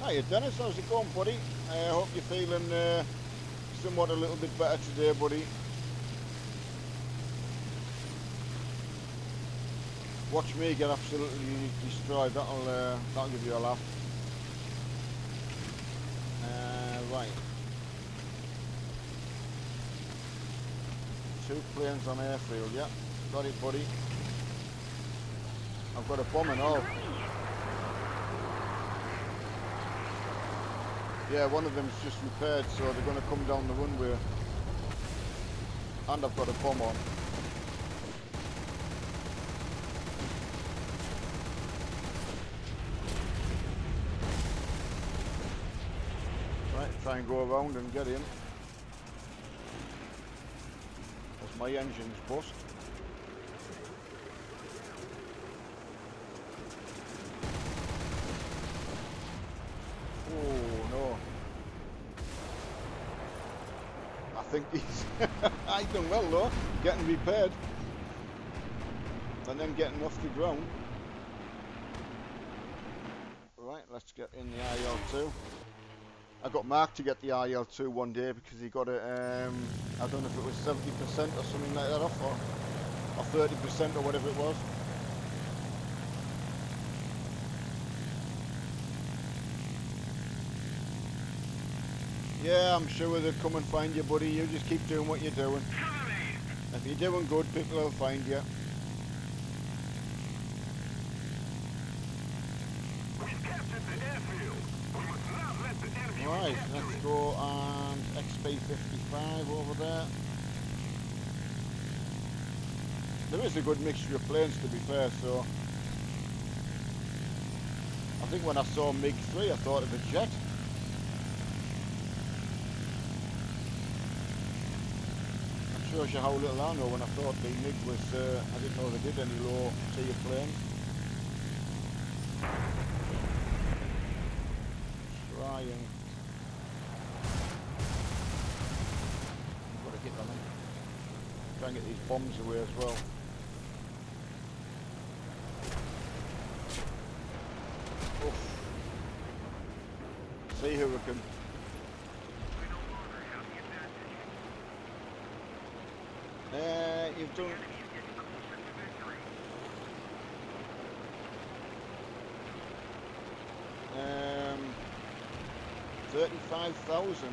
Speaker 1: Hiya Dennis, how's it going, buddy? I hope you're feeling somewhat a little bit better today, buddy. Watch me get absolutely destroyed. That'll give you a laugh. Right. 2 planes on airfield. Yeah, got it, buddy. I've got a bomb and all. Yeah, one of them's just repaired, so they're going to come down the runway. And I've got a bomb on. Right, try and go around and get him. As my engine's bust. Oh no. I think he's done well though, getting repaired and then getting off the ground. Right, let's get in the IL-2. I got Mark to get the IL-2 one day because he got it, I don't know if it was 70% or something like that off, or 30% or whatever it was. Yeah, I'm sure they'll come and find you, buddy. You just keep doing what you're doing. If you're doing good, people will find you. Right, let's go and XP-55 over there. There is a good mixture of planes, to be fair, so... I think when I saw MiG-3, I thought of a jet. Shows you how little I know. When I thought the MiG was, I didn't know they did any low tier planes. Trying. I've got to get them in. Try and get these bombs away as well. Oof. See who we can. You've done 35,000.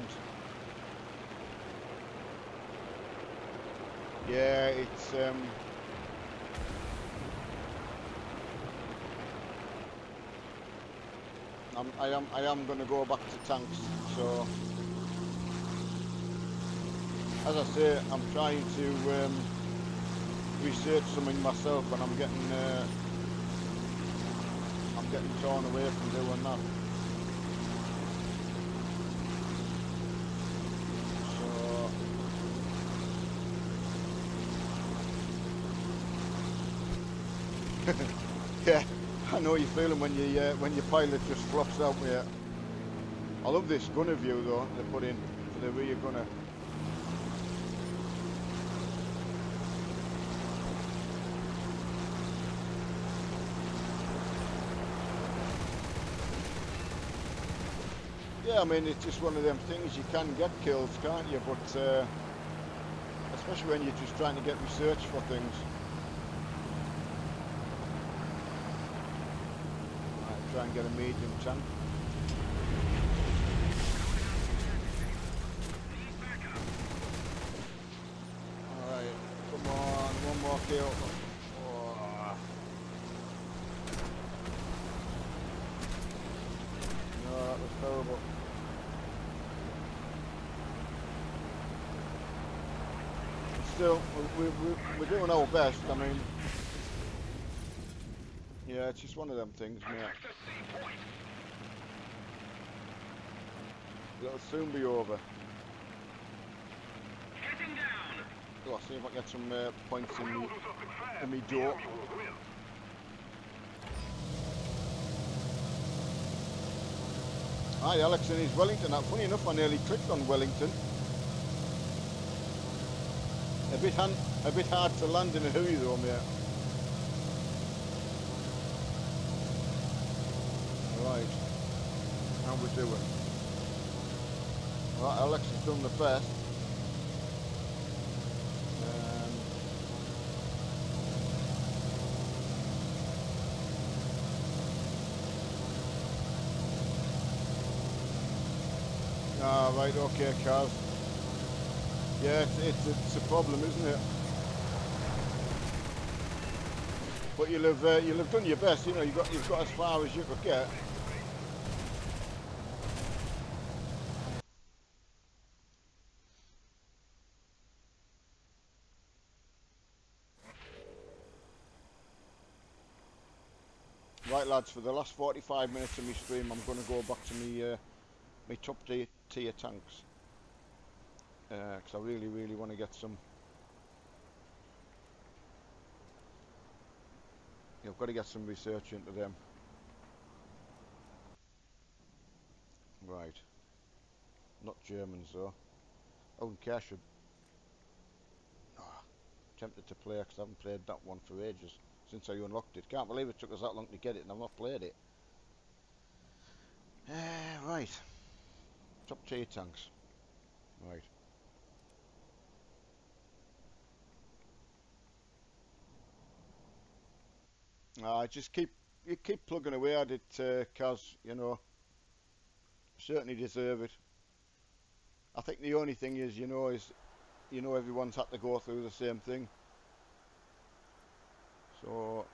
Speaker 1: Yeah, it's I am going to go back to tanks. So as I say, I'm trying to research something myself, and I'm getting torn away from doing that. So yeah, I know you're feeling when your pilot just flops out with it. I love this gunner view though they put in for the rear gunner. Yeah, I mean, it's just one of them things. You can get kills, can't you? But especially when you're just trying to get research for things. Right, try and get a medium tank. Alright, come on, one more kill. Oh. No, that was terrible. Still, we're doing our best. I mean, yeah, it's just one of them things, mate. It'll soon be over. Oh, I'll see if I can get some points in me door. Hi, Alex and his Wellington. Funny enough, I nearly clicked on Wellington. A bit hard to land in a hurry though, mate. Right, how we doing? Right, Alex has done the best. Right, okay, Kaz. Yeah, it's a problem, isn't it? But you'll have done your best. You know, you've got as far as you could get. Right lads, for the last 45 minutes of my stream I'm going to go back to my top tier tanks. Because I really want to get some. I've got to get some research into them. Right. Not Germans though. I wouldn't care, should. Tempted to play because I haven't played that one for ages. Since I unlocked it. Can't believe it took us that long to get it and I've not played it. Right. Top tier tanks. Right. Just keep plugging away at it, Kaz, you know. Certainly deserve it. I think the only thing is, everyone's had to go through the same thing. So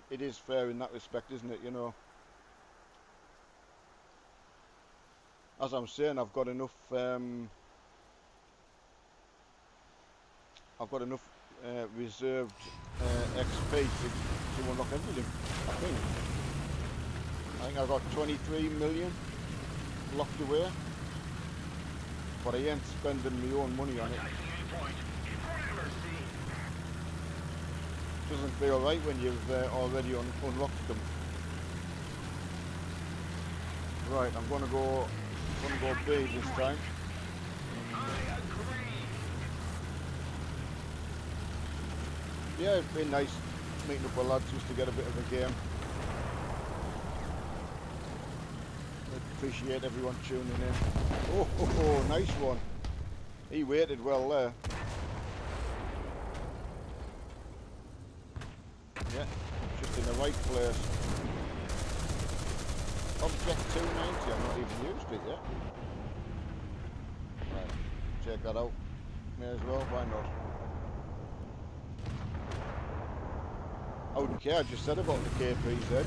Speaker 1: it is fair in that respect, isn't it, you know. As I'm saying, I've got enough reserved XP to unlock everything. I think I've got 23 million locked away, but I ain't spending my own money on it. Doesn't feel right when you've already unlocked them. Right, I'm gonna go B this time. Yeah, it's been nice meeting up with lads just to get a bit of a game. Appreciate everyone tuning in. Oh, nice one. He waited well there. Yeah, just in the right place. Object 290, I've not even used it yet. Right, check that out. May as well, why not? I wouldn't care, I just said about the KPZ.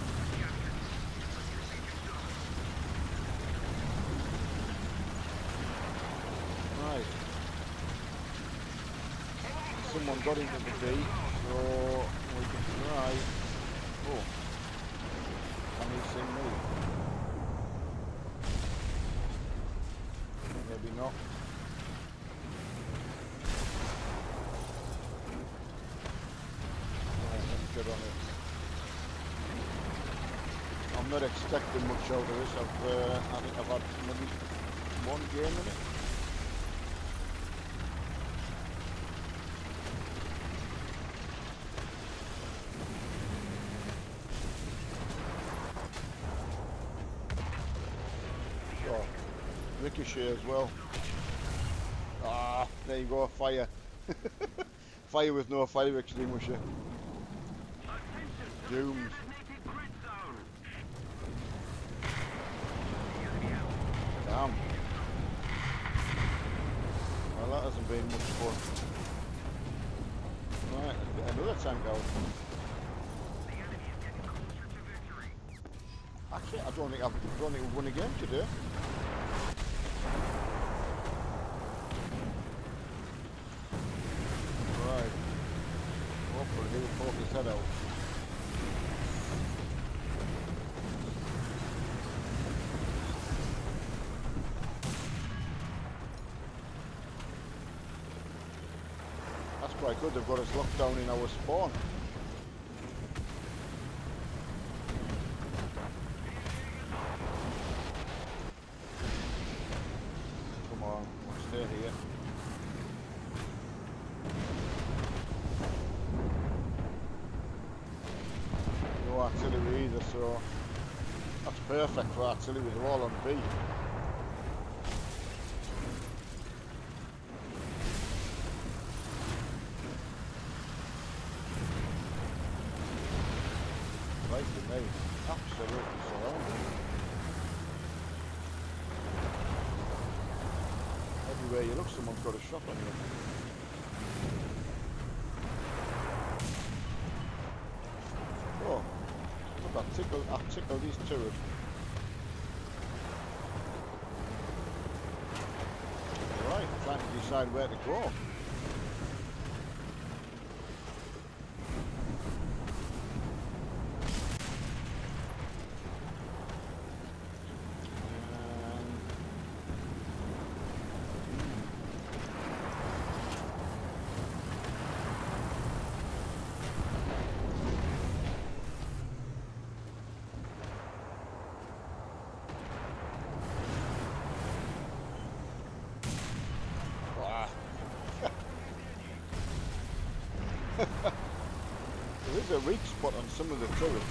Speaker 1: Right. Someone got into the D, so we can try. Oh. Can he see me? Maybe not. Good on it. I'm not expecting much out of this. I think I've had maybe one game in it. Oh, ricochet as well. Ah, there you go, fire. Fire with no fire extinguisher. Doomed. Damn. Well, that hasn't been much fun. Right, let's get another tank out. Actually, I don't think we've won a game today. Right. Hopefully he'll poke his head out. Quite good, they've got us locked down in our spawn. Come on, we'll stay here. No artillery either, so that's perfect for artillery, they're all on B. Absolutely surrounded. Everywhere you look, someone's got a shot on you. Oh, look, I tickled his turret. Right, trying to decide where to go. There is a weak spot on some of the turrets.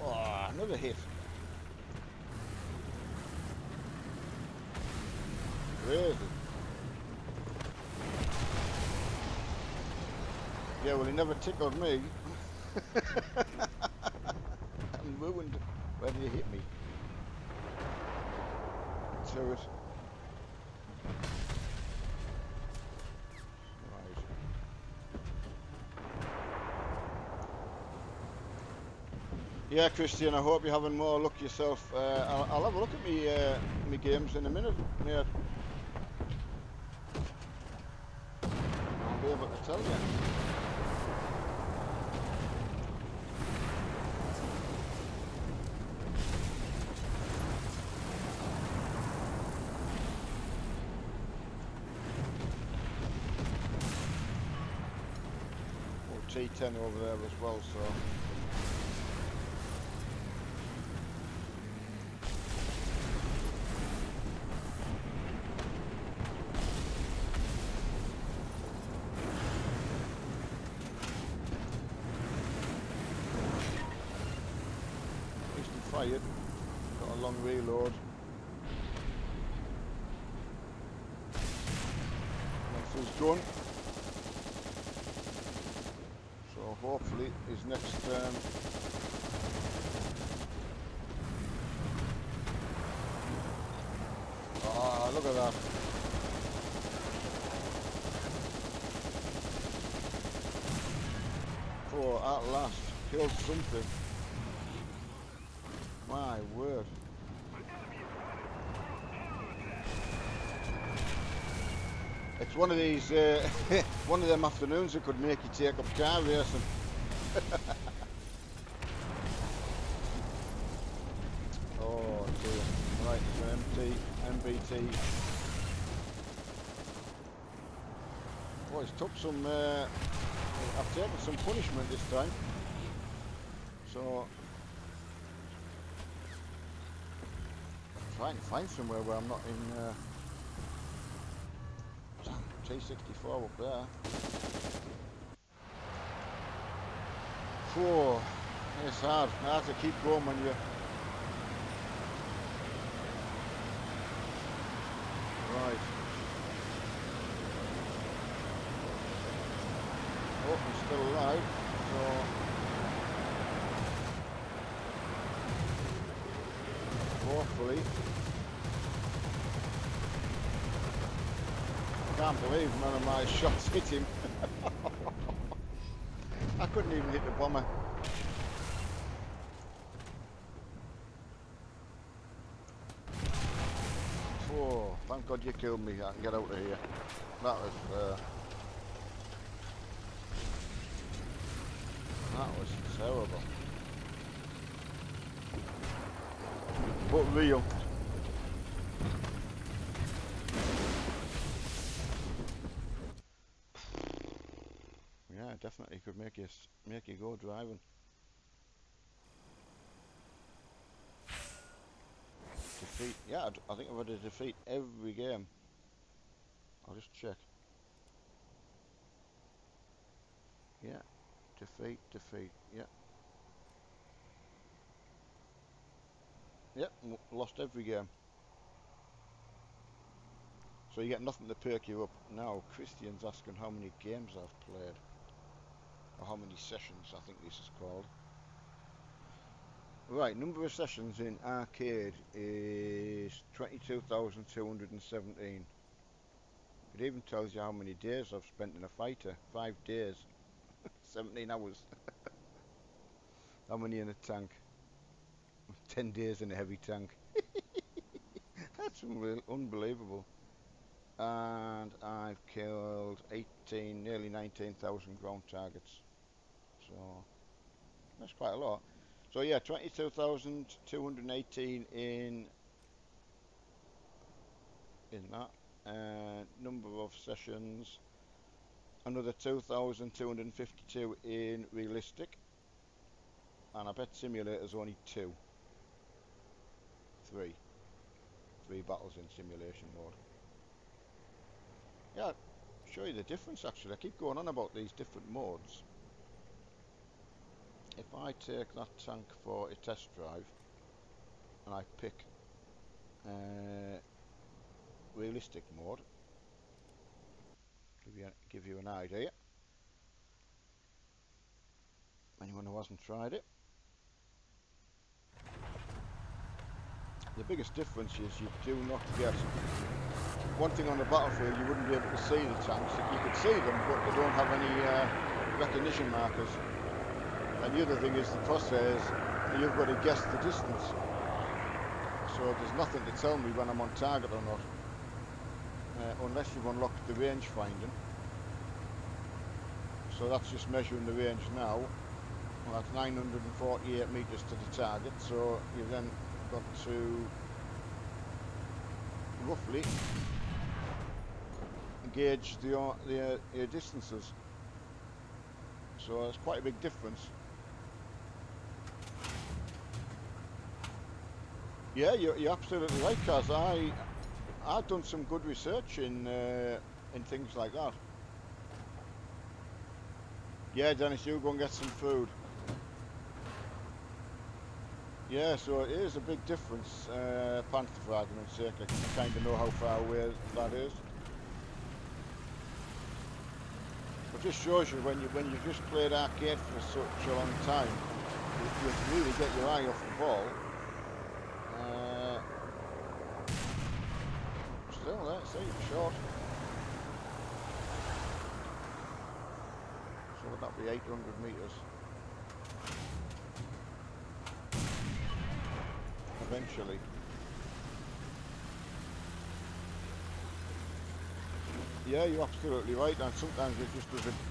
Speaker 1: Oh, another hit. Crazy. Yeah, well, he never tickled me. And ruined. Where did he hit me? Turret. Right. Yeah, Christian, I hope you're having more luck yourself. I'll have a look at me games in a minute. Yeah, I'll be able to tell you. Oh, T10 over there as well, so. Fired. Got a long reload. That's his gun. So hopefully his next ah, look at that. Oh, at last, killed something. My word. It's one of these, one of them afternoons that could make you take up car racing. Oh dear. Right, so MBT. Oh, he's took some, I've taken some punishment this time. So, trying to find somewhere where I'm not in T64 up there. Whoa, it's hard. I have to keep going when you. Right. Oh, he's still alive. So. Hopefully. I can't believe none of my shots hit him. I couldn't even hit the bomber. Oh, thank God you killed me. I can get out of here. That was terrible. But real. Yeah, definitely could make you go driving. Defeat. Yeah, I think I've had a defeat every game. I'll just check. Yeah, defeat. Yeah, yep. Lost every game. So you get nothing to perk you up. Now Christian's asking how many games I've played, or how many sessions I think this is called. Right, number of sessions in arcade is 22,217. It even tells you how many days I've spent in a fighter. 5 days, 17 hours. How many in a tank? 10 days in a heavy tank. That's unbelievable. And I've killed 18, nearly 19,000 ground targets. So that's quite a lot. So yeah, 22,218 in that. Number of sessions, another 2,252 in realistic. and I bet simulator's only two. Three battles in simulation mode. Yeah, I'll show you the difference actually. I keep going on about these different modes. If I take that tank for a test drive and I pick realistic mode, give you an idea. Anyone who hasn't tried it. The biggest difference is you do not get one thing on the battlefield. You wouldn't be able to see the tanks. You could see them, but they don't have any recognition markers. And the other thing is the crosshairs. You've got to guess the distance. So there's nothing to tell me when I'm on target or not, unless you've unlocked the range finding. So that's just measuring the range now. Well, that's 948 metres to the target. So you've then got to roughly gauge the distances. So it's quite a big difference. Yeah, you're absolutely right, Kaz. I've done some good research in things like that. Yeah, Dennis, you go and get some food. Yeah, so it is a big difference, Panther for argument's sake. I kind of know how far away that is. It just shows you when you just played arcade for such a long time, you really get your eye off the ball. Still there, see, short. So would that be 800 metres? Eventually. Yeah, you're absolutely right, and sometimes it just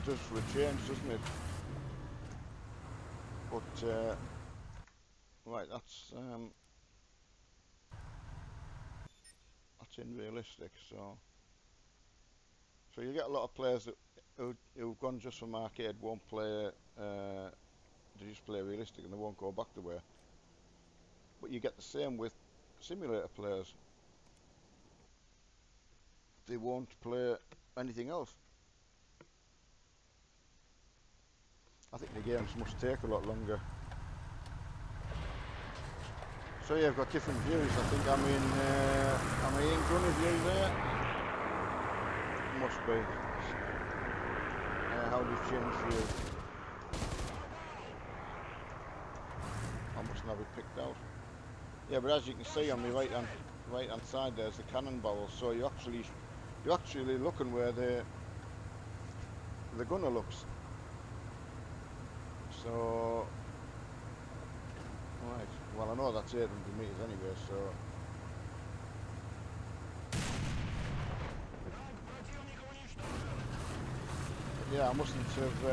Speaker 1: does for a change, doesn't it? But right, that's unrealistic. So you get a lot of players who've gone just from arcade, won't play. They just play realistic and they won't go back the way. But you get the same with simulator players. They won't play anything else. I think the games must take a lot longer. So yeah, I've got different views. I think am I in gunner view there? Must be. How do you change view? I mustn't have it picked out. Yeah, but as you can see on the right hand side there's the cannon barrel. So you're actually looking where the gunner looks. So right. Well, I know that's 800 metres anyway, so... Yeah, I mustn't have...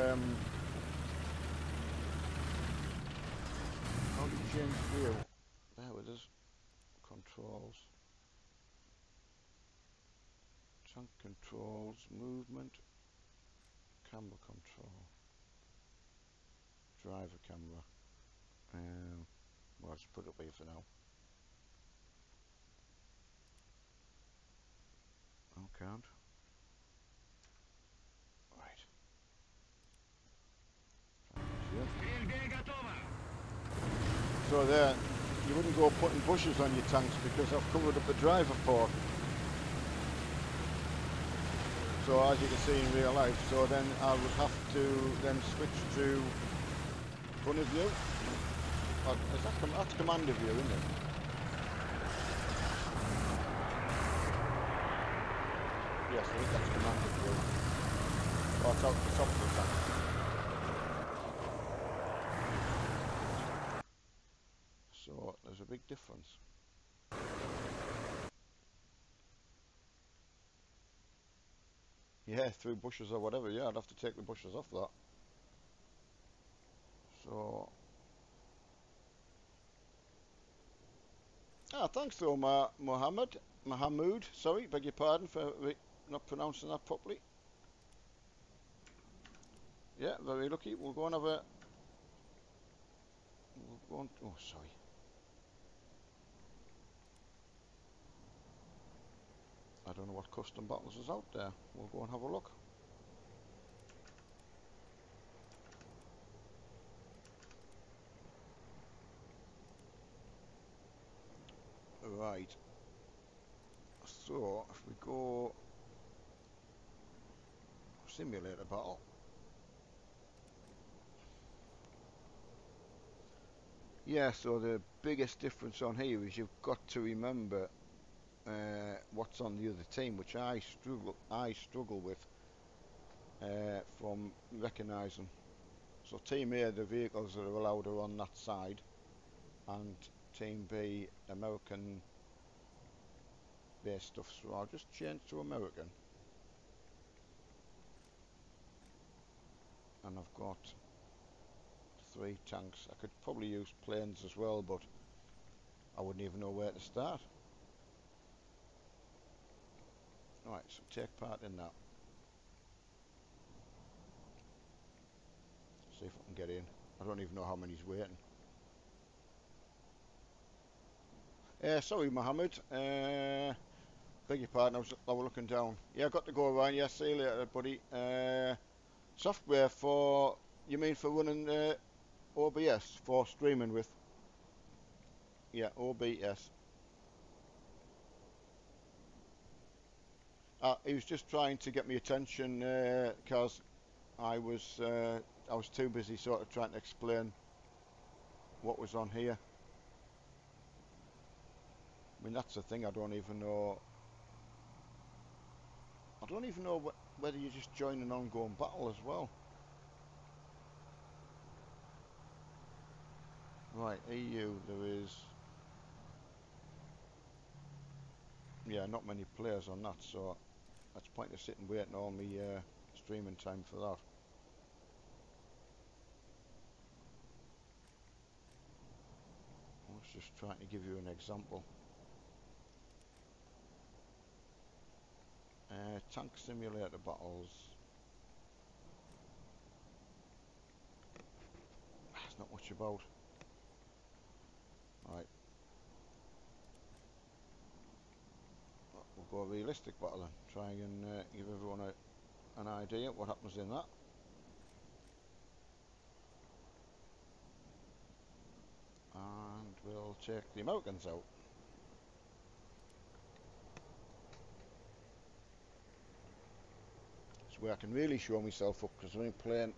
Speaker 1: How do you change view? There it is. Controls. Tank controls, movement, camera control, driver camera. Well, I'll just put it up here for now. Okay. Right. So there, you wouldn't go putting bushes on your tanks because I've covered up the driver port. So as you can see in real life, so then I would have to then switch to gunner view. That's commander view, isn't it? Yes, I think that's commander view. Oh, it's out the top of the tank. So there's a big difference. Yeah, through bushes or whatever. Yeah, I'd have to take the bushes off that. So... thanks though, Mohammed, sorry, beg your pardon for not pronouncing that properly. Yeah, very lucky. We'll go and have a go on. Oh, sorry. I don't know what custom battles is out there. We'll go and have a look. Right. So if we go simulator battle. Yeah, so the biggest difference on here is you've got to remember what's on the other team, which I struggle with from recognising. So team A, the vehicles that are allowed are on that side, and team B, American based stuff. So I'll just change to American, and I've got 3 tanks. I could probably use planes as well, but I wouldn't even know where to start. Right, so take part in that. See if I can get in. I don't even know how many's waiting. Sorry, Mohammed. Beg your pardon, I was looking down. Yeah, I got to go around. Yeah, see you later, buddy. Software for, you mean for running OBS, for streaming with? Yeah, OBS. He was just trying to get my attention because I was too busy sort of trying to explain what was on here. I mean, that's the thing. I don't even know whether you just join an ongoing battle as well. Right, EU, there is, yeah, not many players on that, so that's pointless sitting waiting all my streaming time for that. I was just trying to give you an example. Tank simulator battles. There's not much about. Right. We'll go realistic battle then. Try and give everyone an idea what happens in that. And we'll check the Americans out. It's where I can really show myself up because I've been playing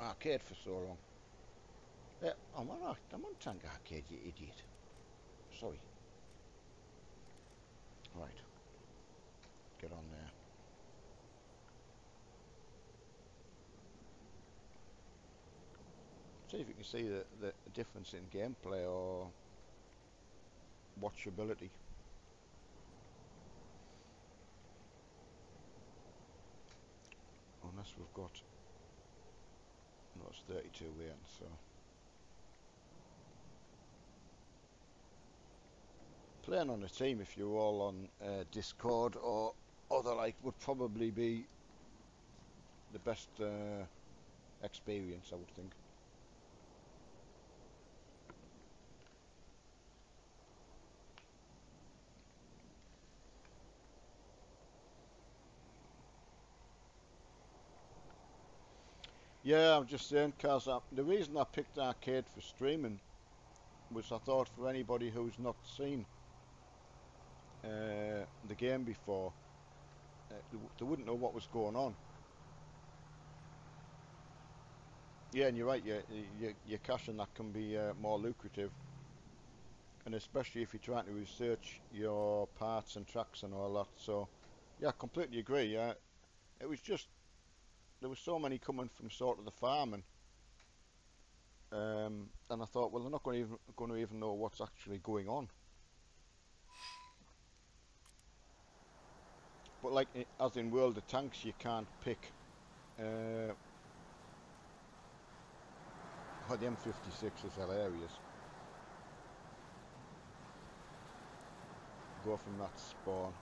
Speaker 1: arcade for so long. Yeah, I'm on Tank Arcade, you idiot. Sorry. Right. Get on there. See if you can see the difference in gameplay or watchability. Unless we've got, no, it's 32 waiting, so. Playing on a team, if you're all on Discord or other like, would probably be the best experience, I would think. Yeah, I'm just saying, cause the reason I picked arcade for streaming was I thought for anybody who's not seen the game before, they wouldn't know what was going on. Yeah, and you're right. Your cash and that can be more lucrative, and especially if you're trying to research your parts and tracks and all that. So, yeah, I completely agree. Yeah, it was just there were so many coming from sort of the farming, and I thought, well, they're not going to even know what's actually going on. But like as in World of Tanks, you can't pick. Oh, the M56 is hilarious. Go from that spawn.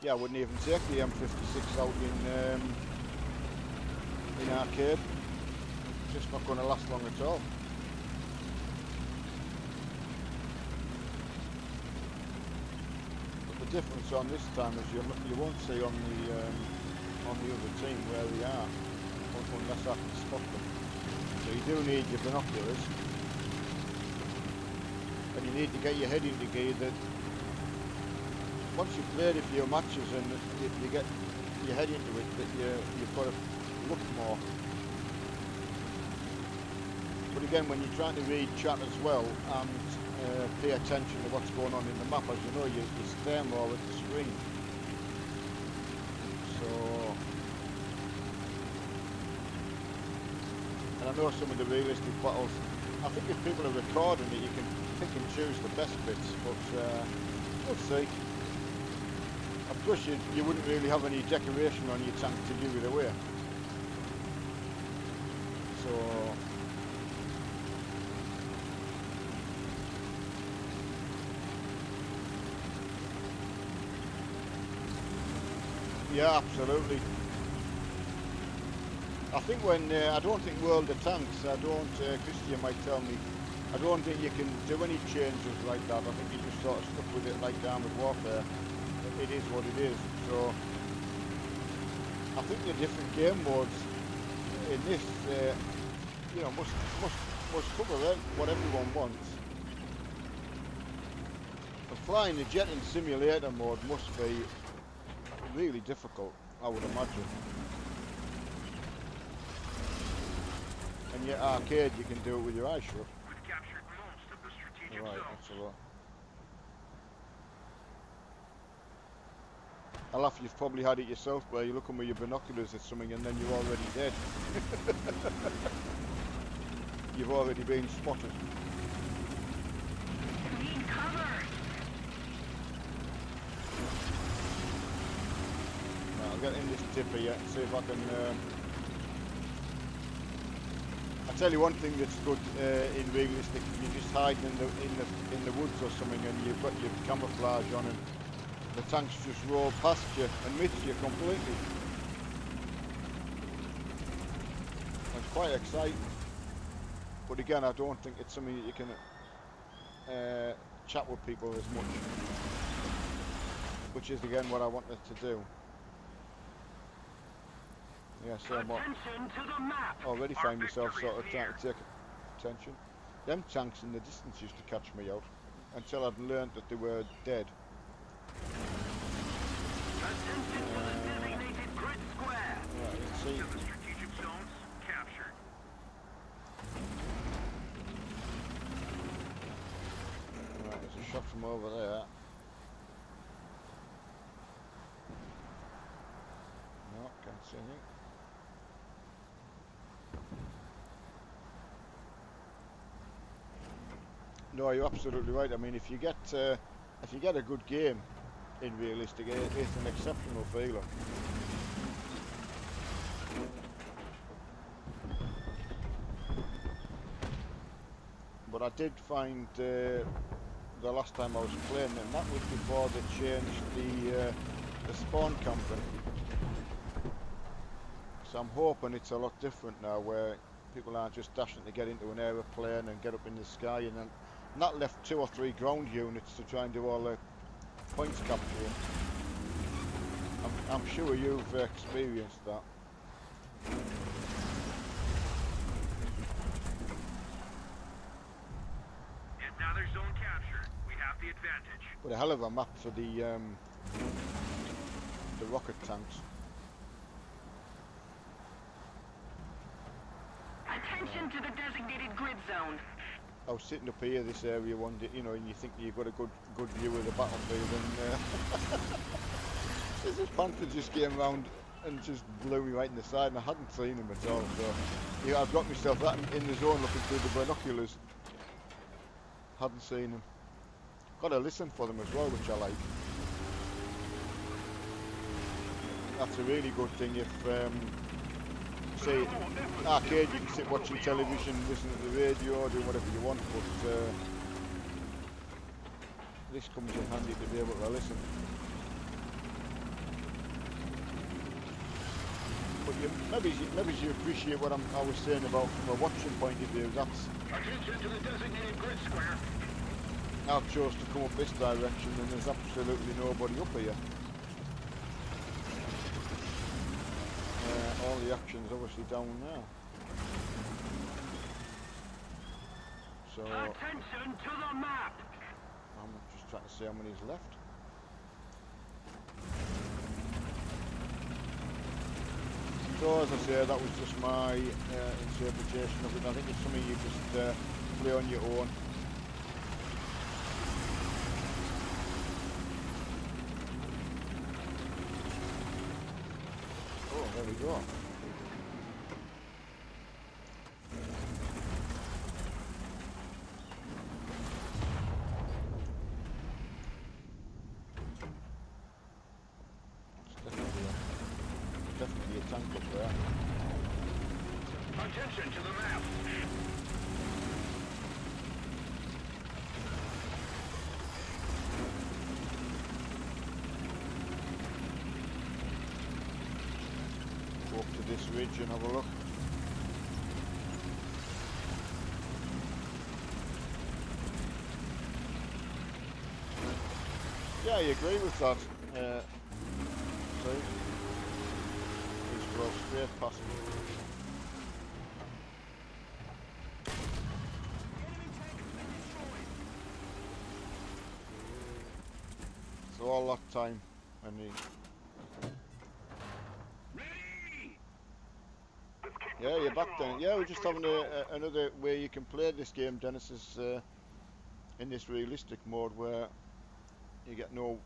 Speaker 1: Yeah, I wouldn't even take the M56 out in arcade. It's just not going to last long at all. But the difference on this time is you won't see on the other team where they are unless I can spot them. So you do need your binoculars, and you need to get your head into gear that once you've played a few matches and you get your head into it, that you've got to look more. But again, when you're trying to read chat as well and pay attention to what's going on in the map, as you know, you stare more at the screen. So, and I know some of the realistic battles, I think if people are recording it, you can pick and choose the best bits, but we'll see. Of course, you wouldn't really have any decoration on your tank to give it away. So, yeah, absolutely. I think I don't think World of Tanks, Christian might tell me, I don't think you can do any changes like that. I think you just sort of stuck with it like Armoured Warfare. It is what it is. So I think the different game modes in this, you know, must cover what everyone wants. But flying the jet in simulator mode must be really difficult, I would imagine. And yet arcade, you can do it with your eyes shut.
Speaker 2: We've captured most of the strategic
Speaker 1: Right,
Speaker 2: zones.
Speaker 1: that's a lot. I laugh, you've probably had it yourself where you're looking with your binoculars at something and then you're already dead. You've already been spotted.
Speaker 2: Need cover.
Speaker 1: Right, I'll get in this tipper yet and see if I can... I'll tell you one thing that's good in realistic, you're just hiding in the woods or something and you've got your camouflage on and the tanks just roll past you and miss you completely. It's quite exciting. But again, I don't think it's something that you can chat with people as much. Which is again what I wanted to do. Yeah, so I'm
Speaker 2: Attention to the map.
Speaker 1: already
Speaker 2: Our
Speaker 1: find myself
Speaker 2: victory
Speaker 1: sort of
Speaker 2: is
Speaker 1: trying
Speaker 2: near.
Speaker 1: to take attention. Them tanks in the distance used to catch me out until I'd learned that they were dead.
Speaker 2: Attention to the designated grid square.
Speaker 1: Right, let's see.
Speaker 2: Most of the strategic zones captured.
Speaker 1: Right, there's a shot from over there. No, can't see anything. No, you're absolutely right. I mean, if you get a good game in realistic, it's an exceptional feeling. But I did find the last time I was playing, and that was before they changed the spawn camping. So I'm hoping it's a lot different now, where people aren't just dashing to get into an aeroplane and get up in the sky, and then not left 2 or 3 ground units to try and do all the points capturing. I'm sure you've experienced that.
Speaker 2: Another zone captured. We have the advantage.
Speaker 1: But a hell of a map for the rocket tanks.
Speaker 3: Attention to the designated grid zone.
Speaker 1: I was sitting up here, this area one day, you know, and you think you've got a good view of the battlefield, and this panther just came round and just blew me right in the side, and I hadn't seen him at all. So yeah, I've got myself that in the zone looking through the binoculars. Hadn't seen him. Got to listen for them as well, which I like. That's a really good thing if, say, arcade, you can sit watching television, listen to the radio, do whatever you want, but this comes in handy to be able to listen. But maybe you appreciate what I was saying about from a watching point of view. That's
Speaker 2: Attention to the designated grid square.
Speaker 1: I've chose to come up this direction and there's absolutely nobody up here. All the action's obviously down there. So
Speaker 2: Attention to the map.
Speaker 1: I'm just trying to see how many's left. So as I say, that was just my interpretation of it. I think it's something you just play on your own. Oh, there we go. Definitely a tank up there.
Speaker 2: Attention to the map.
Speaker 1: Go up to this ridge and have a look. Yeah, I agree with that. See? He's drove straight past me. So all that time when he... Yeah, you're back then. Yeah, we're just having another way you can play this game, Dennis, is in this realistic mode where you get no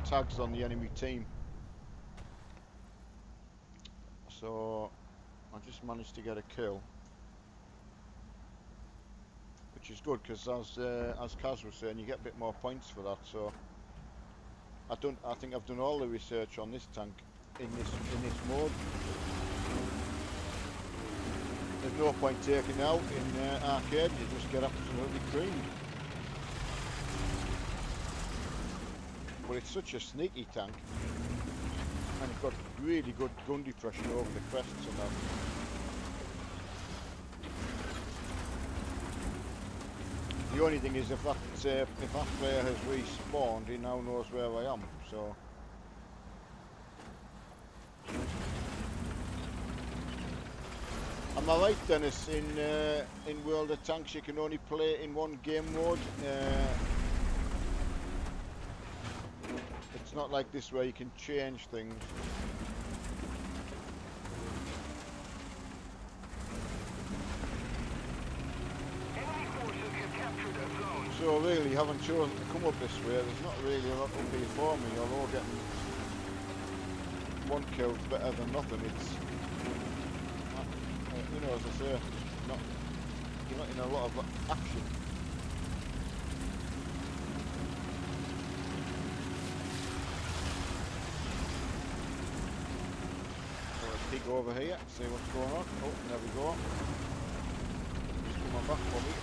Speaker 1: tags on the enemy team. So I just managed to get a kill, which is good because as Kaz was saying, you get a bit more points for that. So I think I've done all the research on this tank in this mode. There's no point taking out in arcade. You just get absolutely creamed. But it's such a sneaky tank, and it's got really good gun depression over the crests and that. The only thing is if that player has respawned, he now knows where I am. So am I right, Dennis? In World of Tanks, you can only play in one game mode. It's not like this where you can change things.
Speaker 2: Enemy forces have captured a zone.
Speaker 1: So really, having chosen to come up this way, there's not really a lot up here for me, although getting one kill's better than nothing. It's, you know, as I say, you're not in a lot of action. Peek over here, see what's going on. Oh, there we go. He's coming back for me.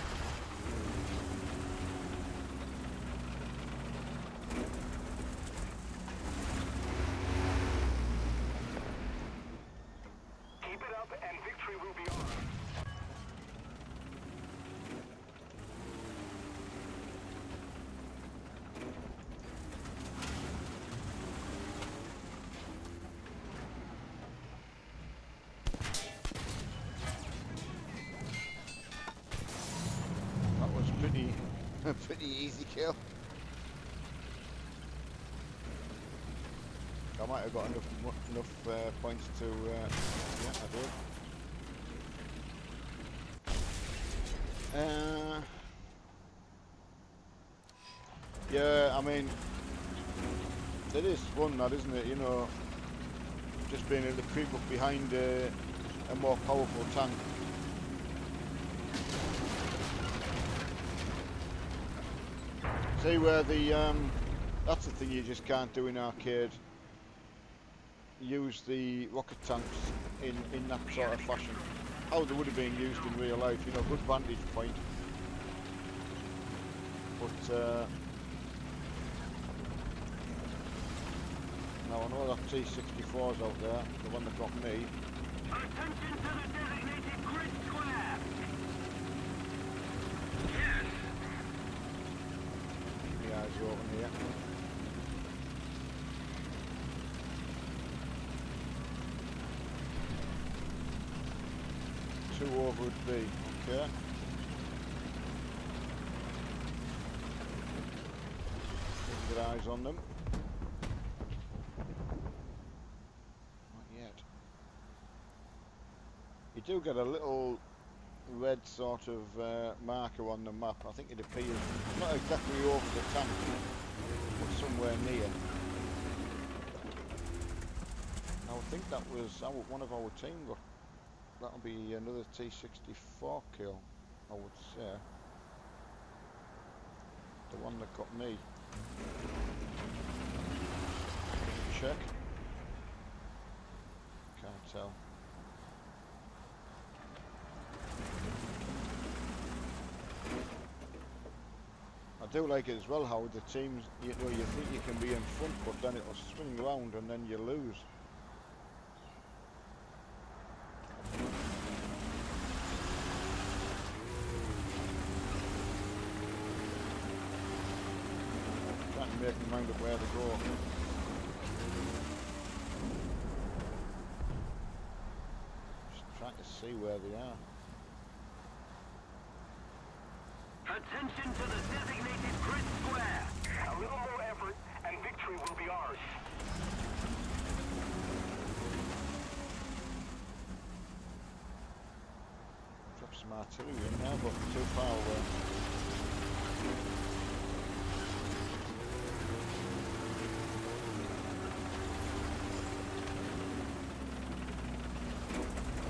Speaker 2: Keep it up and victory will be ours.
Speaker 1: Pretty easy kill. I might have got enough points to yeah, I did. Yeah, I mean, it is fun, that, isn't it? You know, just being able to creep up behind a more powerful tank. See where the that's the thing you just can't do in arcade. Use the rocket tanks in that sort of fashion. How they would have been used in real life, you know, good vantage point. But Now I know that T-64's out there, the one that got me.
Speaker 2: Attention to the designated grid square. Yes.
Speaker 1: Keep my eyes open here. Two over would be, okay. Get eyes on them. Not yet. You do get a little red sort of marker on the map. I think it appears not exactly over the tank, but somewhere near. I would think that was one of our team got. That'll be another T-64 kill, I would say. The one that got me. Check. Can't tell. I do like it as well how the teams, you know, you think you can be in front, but then it'll swing round and then you lose. Trying to make them mind of where to go. Just trying to see where they are.
Speaker 2: Attention to the designated grid square. A little more effort and victory will be ours.
Speaker 1: Drop some artillery in now, but too far away.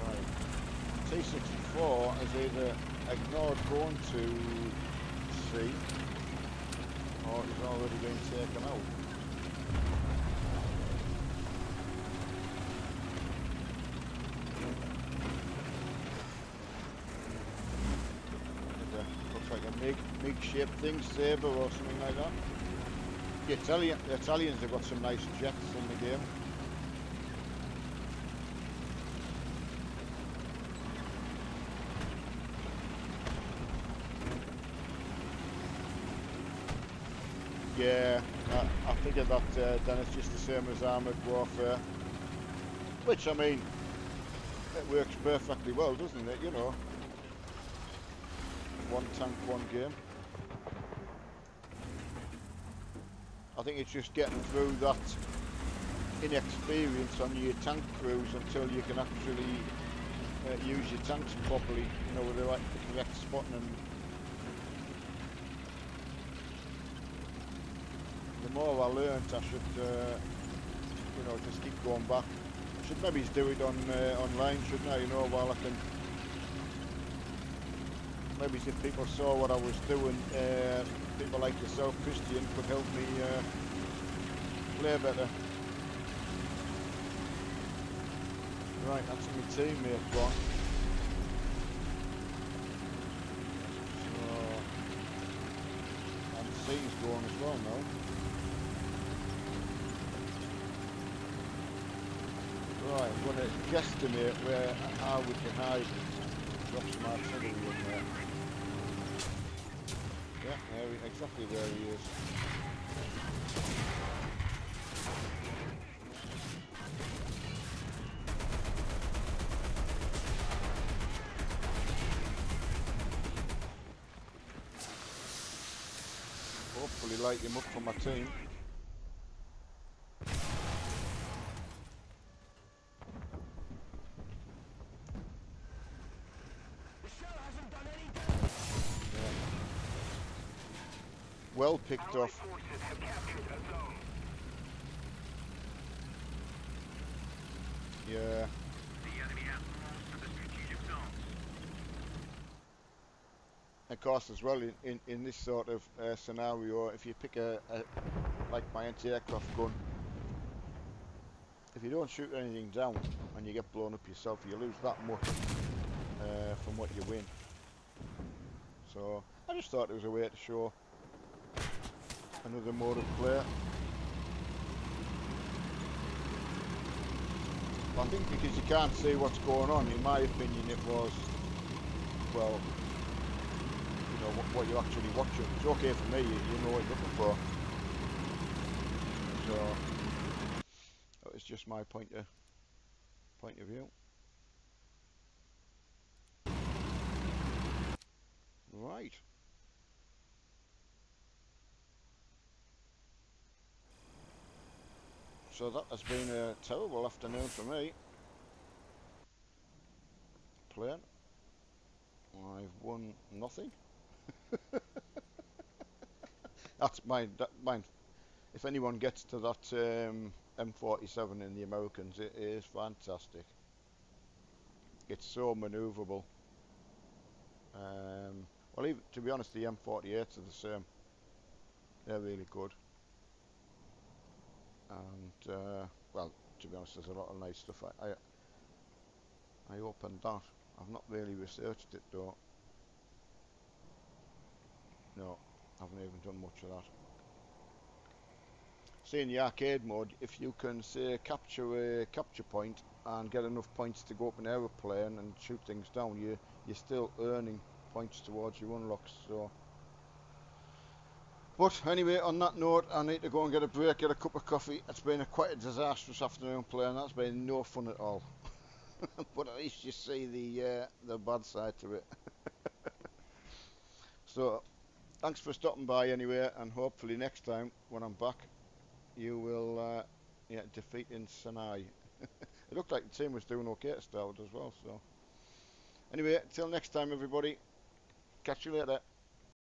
Speaker 1: Right. T-64 has either ignored going to sea or it's already been taken out. Looks like a MiG-shaped thing, Sabre or something like that. The Italians have got some nice jets in the game. Yeah, I figured that then it's just the same as armoured warfare. Which, I mean, it works perfectly well, doesn't it, you know? One tank, one game. I think it's just getting through that inexperience on your tank crews until you can actually use your tanks properly, you know, with the correct spotting and the more I learnt, I should, you know, just keep going back. Should maybe do it on online, shouldn't I? You know, while I can. Maybe if people saw what I was doing, people like yourself, Christian, could help me play better. Right, that's my teammate one. So, and C's going as well now. Right, I'm going to guesstimate how we can hide. Drop some artillery in there. Yeah, exactly where he is. Hopefully light him up for my team. Well picked off.
Speaker 2: Forces have captured a zone.
Speaker 1: Yeah.
Speaker 2: The enemy has most of the strategic zones.
Speaker 1: Of course, as well, in this sort of scenario, if you pick like my anti-aircraft gun, if you don't shoot anything down and you get blown up yourself, you lose that much from what you win. So I just thought it was a way to show another mode of play. I think because you can't see what's going on, in my opinion it was, well, you know, what you're actually watching. It's okay for me, you know what you're looking for. So, that was just my point of view. Right. So that has been a terrible afternoon for me. Playing. I've won nothing. That's mine. If anyone gets to that M47 in the Americans, it is fantastic. It's so manoeuvrable. Well, even to be honest, the M48s are the same. They're really good. And well, to be honest, there's a lot of nice stuff. I opened that. I've not really researched it though. No, I haven't even done much of that. See, in the arcade mode, if you can say capture a capture point and get enough points to go up an aeroplane and shoot things down, you're still earning points towards your unlocks. So, but anyway, on that note, I need to go and get a break, get a cup of coffee. It's been quite a disastrous afternoon playing. That's been no fun at all. But at least you see the bad side to it. So, thanks for stopping by anyway, and hopefully next time when I'm back, you will defeat in Sinai. It looked like the team was doing okay to start with as well. So, anyway, until next time, everybody. Catch you later.